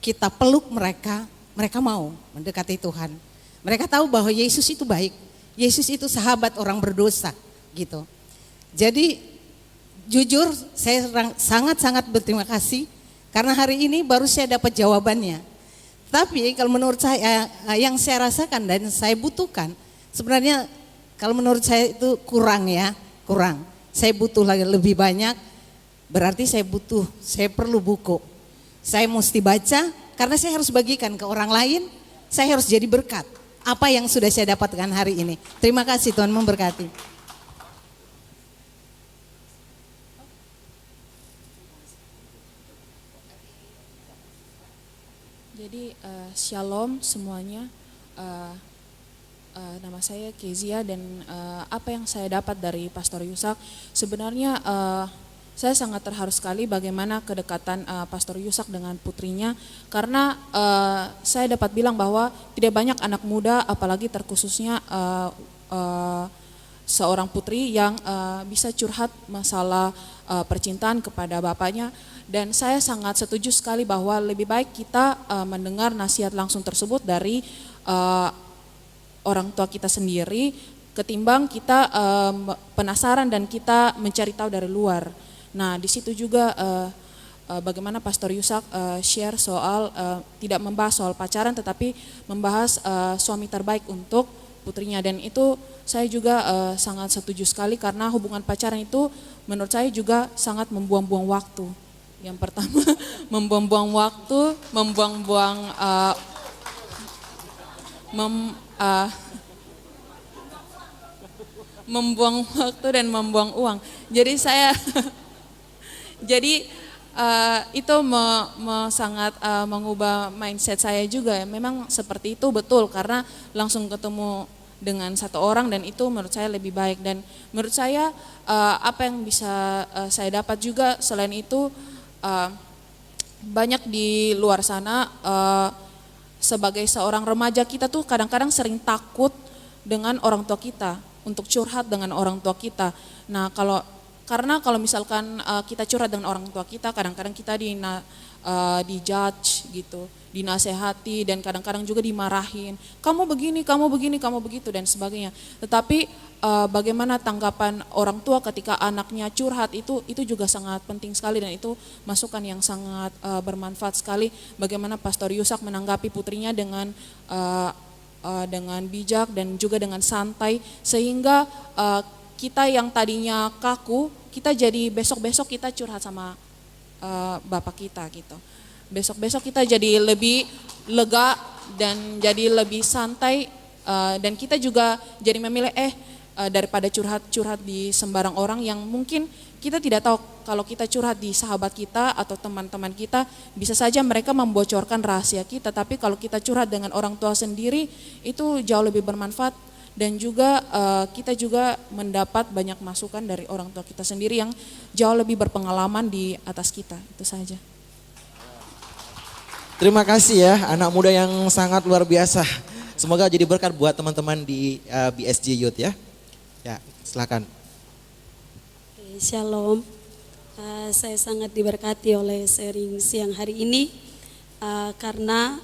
kita peluk mereka, mereka mau mendekati Tuhan. Mereka tahu bahwa Yesus itu baik, Yesus itu sahabat orang berdosa gitu. Jadi jujur saya sangat-sangat berterima kasih karena hari ini baru saya dapat jawabannya. Tapi kalau menurut saya yang saya rasakan dan saya butuhkan, sebenarnya kalau menurut saya itu kurang. Saya butuh lagi lebih banyak, berarti saya perlu buku. Saya mesti baca karena saya harus bagikan ke orang lain, saya harus jadi berkat. Apa yang sudah saya dapatkan hari ini. Terima kasih, Tuhan memberkati. Jadi shalom semuanya. Eh, Nama saya Kezia dan apa yang saya dapat dari Pastor Yusak sebenarnya saya sangat terharu sekali bagaimana kedekatan Pastor Yusak dengan putrinya karena saya dapat bilang bahwa tidak banyak anak muda apalagi terkhususnya seorang putri yang bisa curhat masalah percintaan kepada bapaknya. Dan saya sangat setuju sekali bahwa lebih baik kita mendengar nasihat langsung tersebut dari orang tua kita sendiri ketimbang kita penasaran dan kita mencari tahu dari luar. Nah, di situ juga bagaimana Pastor Yusak share soal tidak membahas soal pacaran tetapi membahas suami terbaik untuk putrinya, dan itu saya juga sangat setuju sekali karena hubungan pacaran itu menurut saya juga sangat membuang-buang waktu. Yang pertama membuang-buang waktu, membuang waktu dan membuang uang. Jadi saya itu sangat mengubah mindset saya juga. Memang seperti itu betul karena langsung ketemu dengan satu orang dan itu menurut saya lebih baik. Dan menurut saya apa yang bisa saya dapat juga selain itu banyak di luar sana sebagai seorang remaja kita tuh kadang-kadang sering takut dengan orang tua kita untuk curhat dengan orang tua kita. Nah, karena kalau misalkan kita curhat dengan orang tua kita, kadang-kadang kita di-judge gitu, dinasehati dan kadang-kadang juga dimarahin. Kamu begini, kamu begini, kamu begitu dan sebagainya. Tetapi bagaimana tanggapan orang tua ketika anaknya curhat itu juga sangat penting sekali dan itu masukan yang sangat bermanfaat sekali. Bagaimana Pastor Yusak menanggapi putrinya dengan bijak dan juga dengan santai sehingga kita yang tadinya kaku, kita jadi besok-besok kita curhat sama bapak kita gitu. Besok-besok kita jadi lebih lega dan jadi lebih santai dan kita juga jadi memilih daripada curhat-curhat di sembarang orang yang mungkin kita tidak tahu kalau kita curhat di sahabat kita atau teman-teman kita bisa saja mereka membocorkan rahasia kita, tapi kalau kita curhat dengan orang tua sendiri itu jauh lebih bermanfaat dan juga kita juga mendapat banyak masukan dari orang tua kita sendiri yang jauh lebih berpengalaman di atas kita. Itu saja. Terima kasih ya anak muda yang sangat luar biasa. Semoga jadi berkat buat teman-teman di BSJ Youth ya. Ya, silakan. Shalom, saya sangat diberkati oleh sharing siang hari ini karena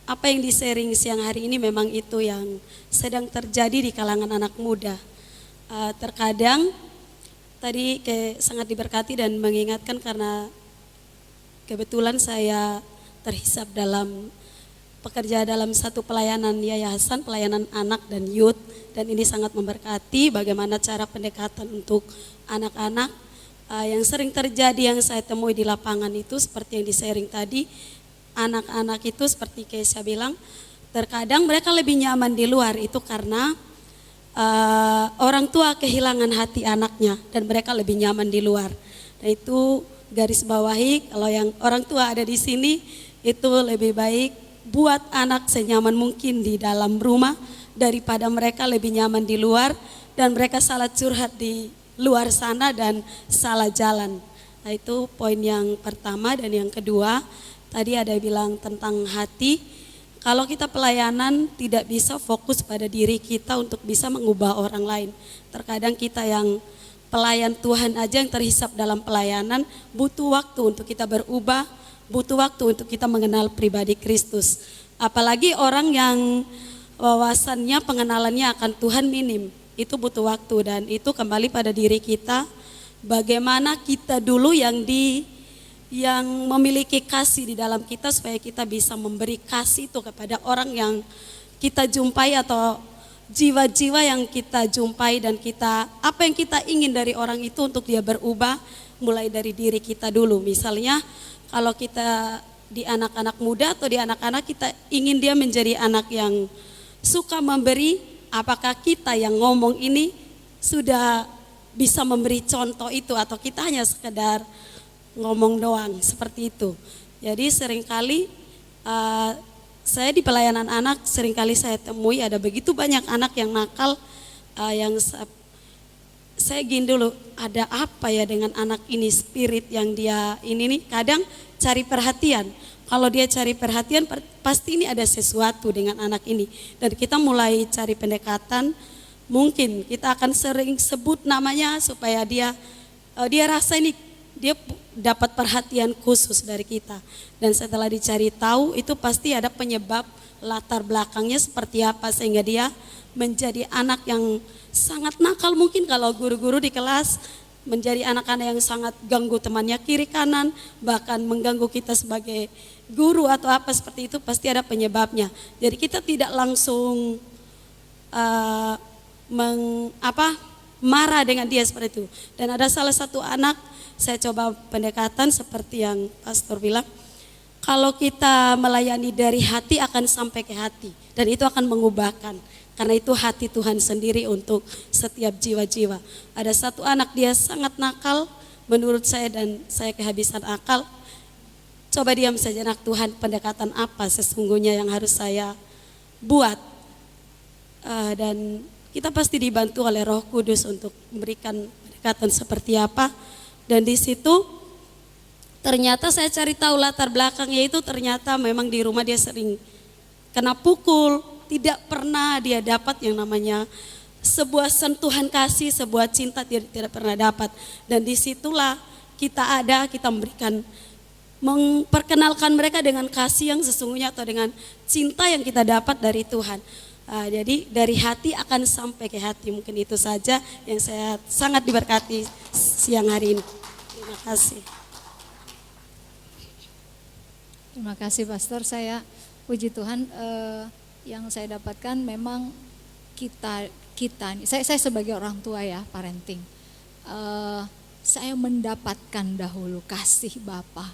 apa yang di-sharing siang hari ini memang itu yang sedang terjadi di kalangan anak muda. Terkadang tadi sangat diberkati dan mengingatkan karena kebetulan saya terhisap dalam pekerja dalam satu pelayanan yayasan, pelayanan anak dan youth, dan ini sangat memberkati bagaimana cara pendekatan untuk anak-anak yang sering terjadi yang saya temui di lapangan itu seperti yang di-sharing tadi. Anak-anak itu seperti Keisha bilang, terkadang mereka lebih nyaman di luar itu karena orang tua kehilangan hati anaknya dan mereka lebih nyaman di luar. Dan itu garis bawahi kalau yang orang tua ada di sini itu lebih baik buat anak senyaman mungkin di dalam rumah daripada mereka lebih nyaman di luar dan mereka salah curhat di luar sana dan salah jalan. Nah, itu poin yang pertama. Dan yang kedua, tadi ada bilang tentang hati. Kalau kita pelayanan tidak bisa fokus pada diri kita untuk bisa mengubah orang lain. Terkadang kita yang pelayan Tuhan aja yang terhisap dalam pelayanan butuh waktu untuk kita berubah, butuh waktu untuk kita mengenal pribadi Kristus. Apalagi orang yang wawasannya, pengenalannya akan Tuhan minim, itu butuh waktu dan itu kembali pada diri kita. Bagaimana kita dulu yang memiliki kasih di dalam kita supaya kita bisa memberi kasih itu kepada orang yang kita jumpai atau jiwa-jiwa yang kita jumpai dan kita apa yang kita ingin dari orang itu untuk dia berubah mulai dari diri kita dulu. Misalnya kalau kita di anak-anak muda atau di anak-anak kita ingin dia menjadi anak yang suka memberi, apakah kita yang ngomong ini sudah bisa memberi contoh itu atau kita hanya sekedar ngomong doang seperti itu. Jadi seringkali saya di pelayanan anak seringkali saya temui ada begitu banyak anak yang nakal yang saya gini dulu, ada apa ya dengan anak ini, spirit yang dia ini nih kadang cari perhatian. Kalau dia cari perhatian pasti ini ada sesuatu dengan anak ini. Dan kita mulai cari pendekatan, mungkin kita akan sering sebut namanya supaya dia rasa ini dia dapat perhatian khusus dari kita. Dan setelah dicari tahu itu pasti ada penyebab latar belakangnya seperti apa sehingga dia menjadi anak yang sangat nakal. Mungkin kalau guru-guru di kelas menjadi anak-anak yang sangat ganggu temannya kiri kanan, bahkan mengganggu kita sebagai guru atau apa seperti itu, pasti ada penyebabnya. Jadi kita tidak langsung marah dengan dia seperti itu. Dan ada salah satu anak, saya coba pendekatan seperti yang pastor bilang, kalau kita melayani dari hati akan sampai ke hati, dan itu akan mengubahkan. Karena itu hati Tuhan sendiri untuk setiap jiwa-jiwa. Ada satu anak dia sangat nakal menurut saya dan saya kehabisan akal. Coba diam sejenak, Tuhan, pendekatan apa sesungguhnya yang harus saya buat. Dan kita pasti dibantu oleh Roh Kudus untuk memberikan pendekatan seperti apa. Dan di situ ternyata saya cari tahu latar belakangnya itu ternyata memang di rumah dia sering kena pukul. Tidak pernah dia dapat yang namanya sebuah sentuhan kasih, sebuah cinta dia tidak pernah dapat. Dan disitulah kita memberikan, memperkenalkan mereka dengan kasih yang sesungguhnya atau dengan cinta yang kita dapat dari Tuhan. Jadi dari hati akan sampai ke hati, mungkin itu saja yang saya sangat diberkati siang hari ini. Terima kasih. Terima kasih Pastor, saya puji Tuhan. Yang saya dapatkan memang kita saya sebagai orang tua ya, parenting, saya mendapatkan dahulu kasih Bapa,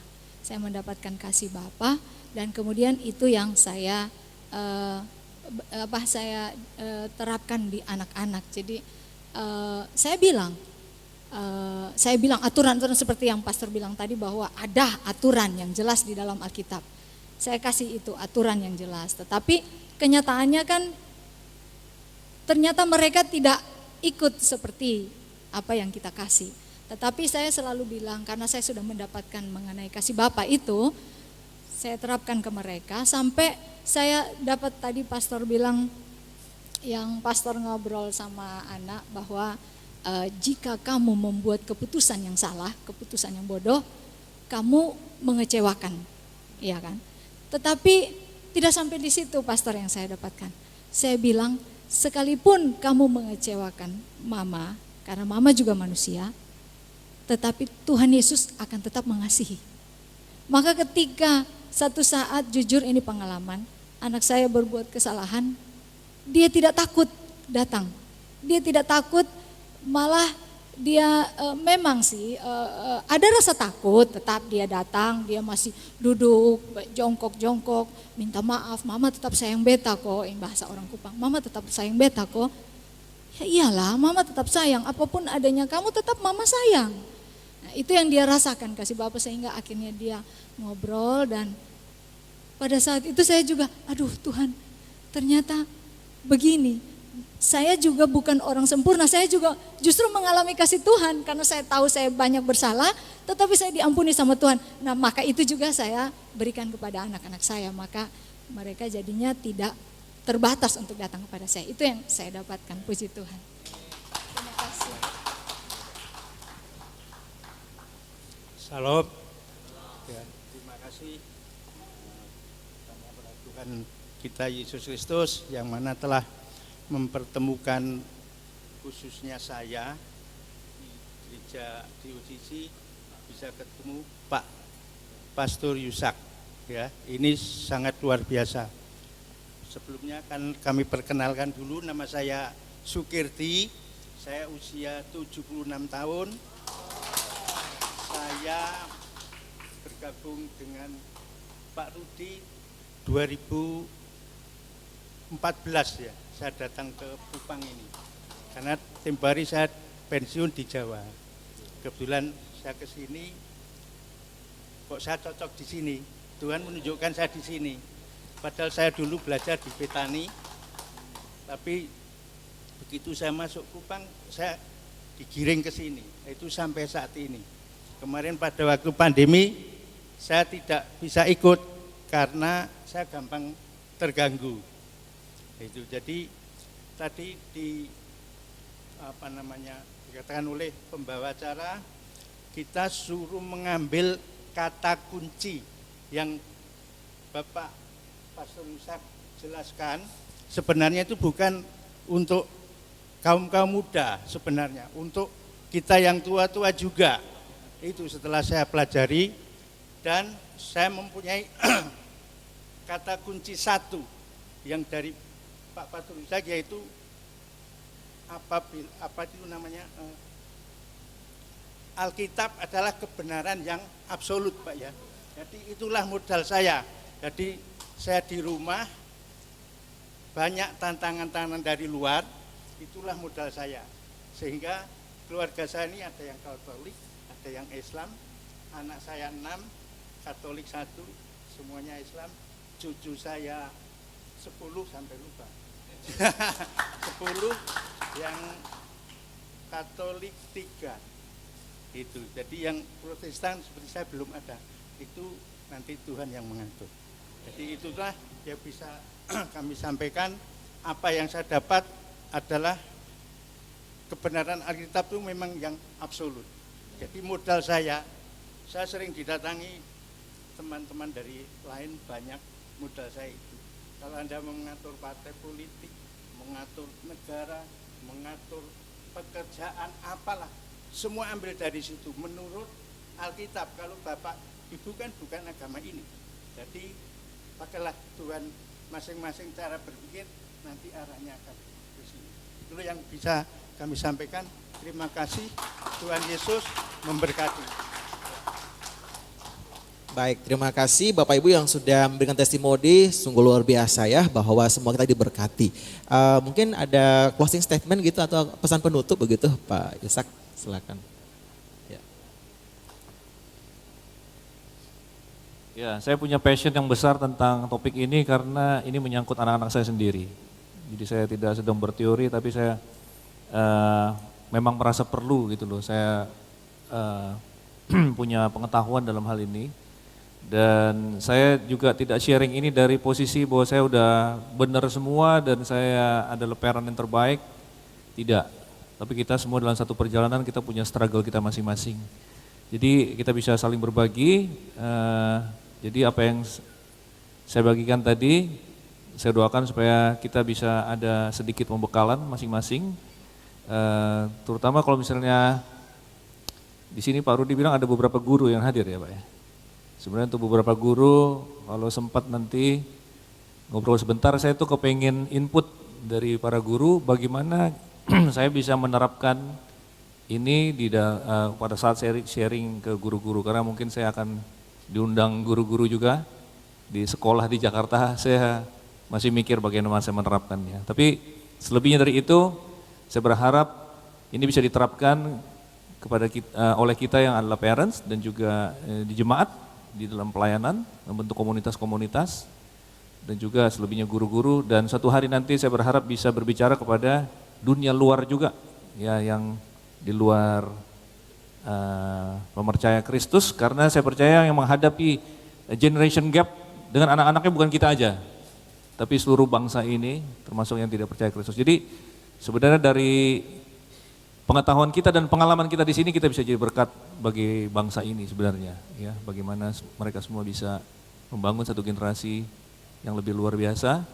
dan kemudian itu yang saya terapkan di anak-anak. Jadi saya bilang aturan-aturan seperti yang Pastor bilang tadi, bahwa ada aturan yang jelas di dalam Alkitab. Saya kasih itu aturan yang jelas, tetapi kenyataannya kan ternyata mereka tidak ikut seperti apa yang kita kasih. Tetapi saya selalu bilang, karena saya sudah mendapatkan mengenai kasih Bapa itu, saya terapkan ke mereka sampai saya dapat tadi Pastor bilang, yang Pastor ngobrol sama anak bahwa jika kamu membuat keputusan yang salah, keputusan yang bodoh, kamu mengecewakan, iya kan? Tetapi tidak sampai di situ Pastor yang saya dapatkan. Saya bilang, sekalipun kamu mengecewakan mama, karena mama juga manusia, tetapi Tuhan Yesus akan tetap mengasihi. Maka ketika satu saat, jujur ini pengalaman, anak saya berbuat kesalahan, dia tidak takut datang. Dia tidak takut, malah dia memang sih ada rasa takut, tetap dia datang, dia masih duduk jongkok-jongkok, minta maaf, mama tetap sayang beta kok, ini bahasa orang Kupang, mama tetap sayang beta kok. Ya iyalah, mama tetap sayang, apapun adanya kamu tetap mama sayang. Nah, itu yang dia rasakan kasih Bapa, sehingga akhirnya dia ngobrol. Dan pada saat itu saya juga, aduh Tuhan, ternyata begini. Saya juga bukan orang sempurna, saya juga justru mengalami kasih Tuhan karena saya tahu saya banyak bersalah, tetapi saya diampuni sama Tuhan. Nah, maka itu juga saya berikan kepada anak-anak saya, maka mereka jadinya tidak terbatas untuk datang kepada saya. Itu yang saya dapatkan, puji Tuhan. Terima kasih. Salam. Ya, terima kasih karena Tuhan kita Yesus Kristus yang mana telah mempertemukan khususnya saya di gereja di UCC bisa ketemu Pak Pastor Yusak, ya ini sangat luar biasa. Sebelumnya kan kami perkenalkan dulu, nama saya Sukirti, saya usia 76 tahun, saya bergabung dengan Pak Rudi 2014 ya, saya datang ke Kupang ini. Karena tempo hari saya pensiun di Jawa. Kebetulan saya ke sini, kok saya cocok di sini. Tuhan menunjukkan saya di sini. Padahal saya dulu belajar di Petani, tapi begitu saya masuk Kupang, saya digiring ke sini. Itu sampai saat ini. Kemarin pada waktu pandemi, saya tidak bisa ikut karena saya gampang terganggu. Itu jadi tadi dikatakan oleh pembawa acara, kita suruh mengambil kata kunci yang Bapak Pastor Yusak jelaskan. Sebenarnya itu bukan untuk kaum muda, sebenarnya untuk kita yang tua-tua juga. Itu setelah saya pelajari, dan saya mempunyai kata kunci satu yang dari Pak Pastor Yusak, yaitu Alkitab adalah kebenaran yang absolut, Pak ya. Jadi itulah modal saya. Jadi saya di rumah banyak tantangan-tantangan dari luar, itulah modal saya. Sehingga keluarga saya ini ada yang Katolik, ada yang Islam, anak saya 6, Katolik 1, semuanya Islam, cucu saya 10 sampai lupa. 10 yang Katolik 3. Itu. Jadi yang Protestan seperti saya belum ada. Itu nanti Tuhan yang mengatur. Jadi itulah yang bisa kami sampaikan. Apa yang saya dapat adalah kebenaran Alkitab itu memang yang absolut. Jadi modal saya sering didatangi teman-teman dari lain, banyak modal saya itu. Kalau Anda mengatur partai politik, mengatur negara, mengatur pekerjaan, apalah, semua ambil dari situ menurut Alkitab. Kalau Bapak Ibu kan bukan agama ini, jadi pakailah Tuhan masing-masing cara berpikir, nanti arahnya akan ke sini. Itu yang bisa kami sampaikan. Terima kasih, Tuhan Yesus memberkati. Baik, terima kasih Bapak Ibu yang sudah memberikan testimoni, sungguh luar biasa ya, bahwa semua kita diberkati. Mungkin ada closing statement gitu atau pesan penutup begitu Pak Yusak, silakan. Ya, saya punya passion yang besar tentang topik ini karena ini menyangkut anak-anak saya sendiri. Jadi saya tidak sedang berteori, tapi saya memang merasa perlu gitu loh. Saya punya pengetahuan dalam hal ini. Dan saya juga tidak sharing ini dari posisi bahwa saya udah benar semua dan saya adalah parent yang terbaik. Tidak, tapi kita semua dalam satu perjalanan kita punya struggle kita masing-masing. Jadi kita bisa saling berbagi. Jadi apa yang saya bagikan tadi, saya doakan supaya kita bisa ada sedikit pembekalan masing-masing. Terutama kalau misalnya di sini Pak Rudi bilang ada beberapa guru yang hadir ya Pak ya. Sebenarnya untuk beberapa guru, kalau sempat nanti ngobrol sebentar, saya tuh kepengen input dari para guru bagaimana saya bisa menerapkan ini pada saat sharing ke guru-guru, karena mungkin saya akan diundang guru-guru juga di sekolah di Jakarta. Saya masih mikir bagaimana saya menerapkannya. Tapi selebihnya dari itu, saya berharap ini bisa diterapkan kepada kita, oleh kita yang adalah parents dan juga di jemaat, di dalam pelayanan, membentuk komunitas-komunitas, dan juga selebihnya guru-guru. Dan suatu hari nanti saya berharap bisa berbicara kepada dunia luar juga, ya, yang di luar pemercaya Kristus, karena saya percaya yang menghadapi generation gap dengan anak-anaknya bukan kita aja, tapi seluruh bangsa ini, termasuk yang tidak percaya Kristus. Jadi sebenarnya dari pengetahuan kita dan pengalaman kita di sini, kita bisa jadi berkat bagi bangsa ini sebenarnya, ya. Bagaimana mereka semua bisa membangun satu generasi yang lebih luar biasa,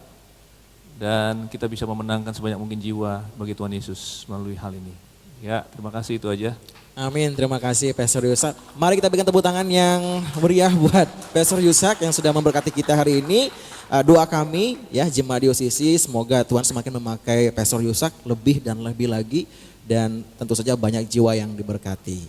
dan kita bisa memenangkan sebanyak mungkin jiwa bagi Tuhan Yesus melalui hal ini. Ya, terima kasih, itu aja. Amin, terima kasih Pastor Yusak. Mari kita berikan tepuk tangan yang meriah buat Pastor Yusak yang sudah memberkati kita hari ini. Doa kami ya Jemaat Diosisi, semoga Tuhan semakin memakai Pastor Yusak lebih dan lebih lagi, dan tentu saja banyak jiwa yang diberkati.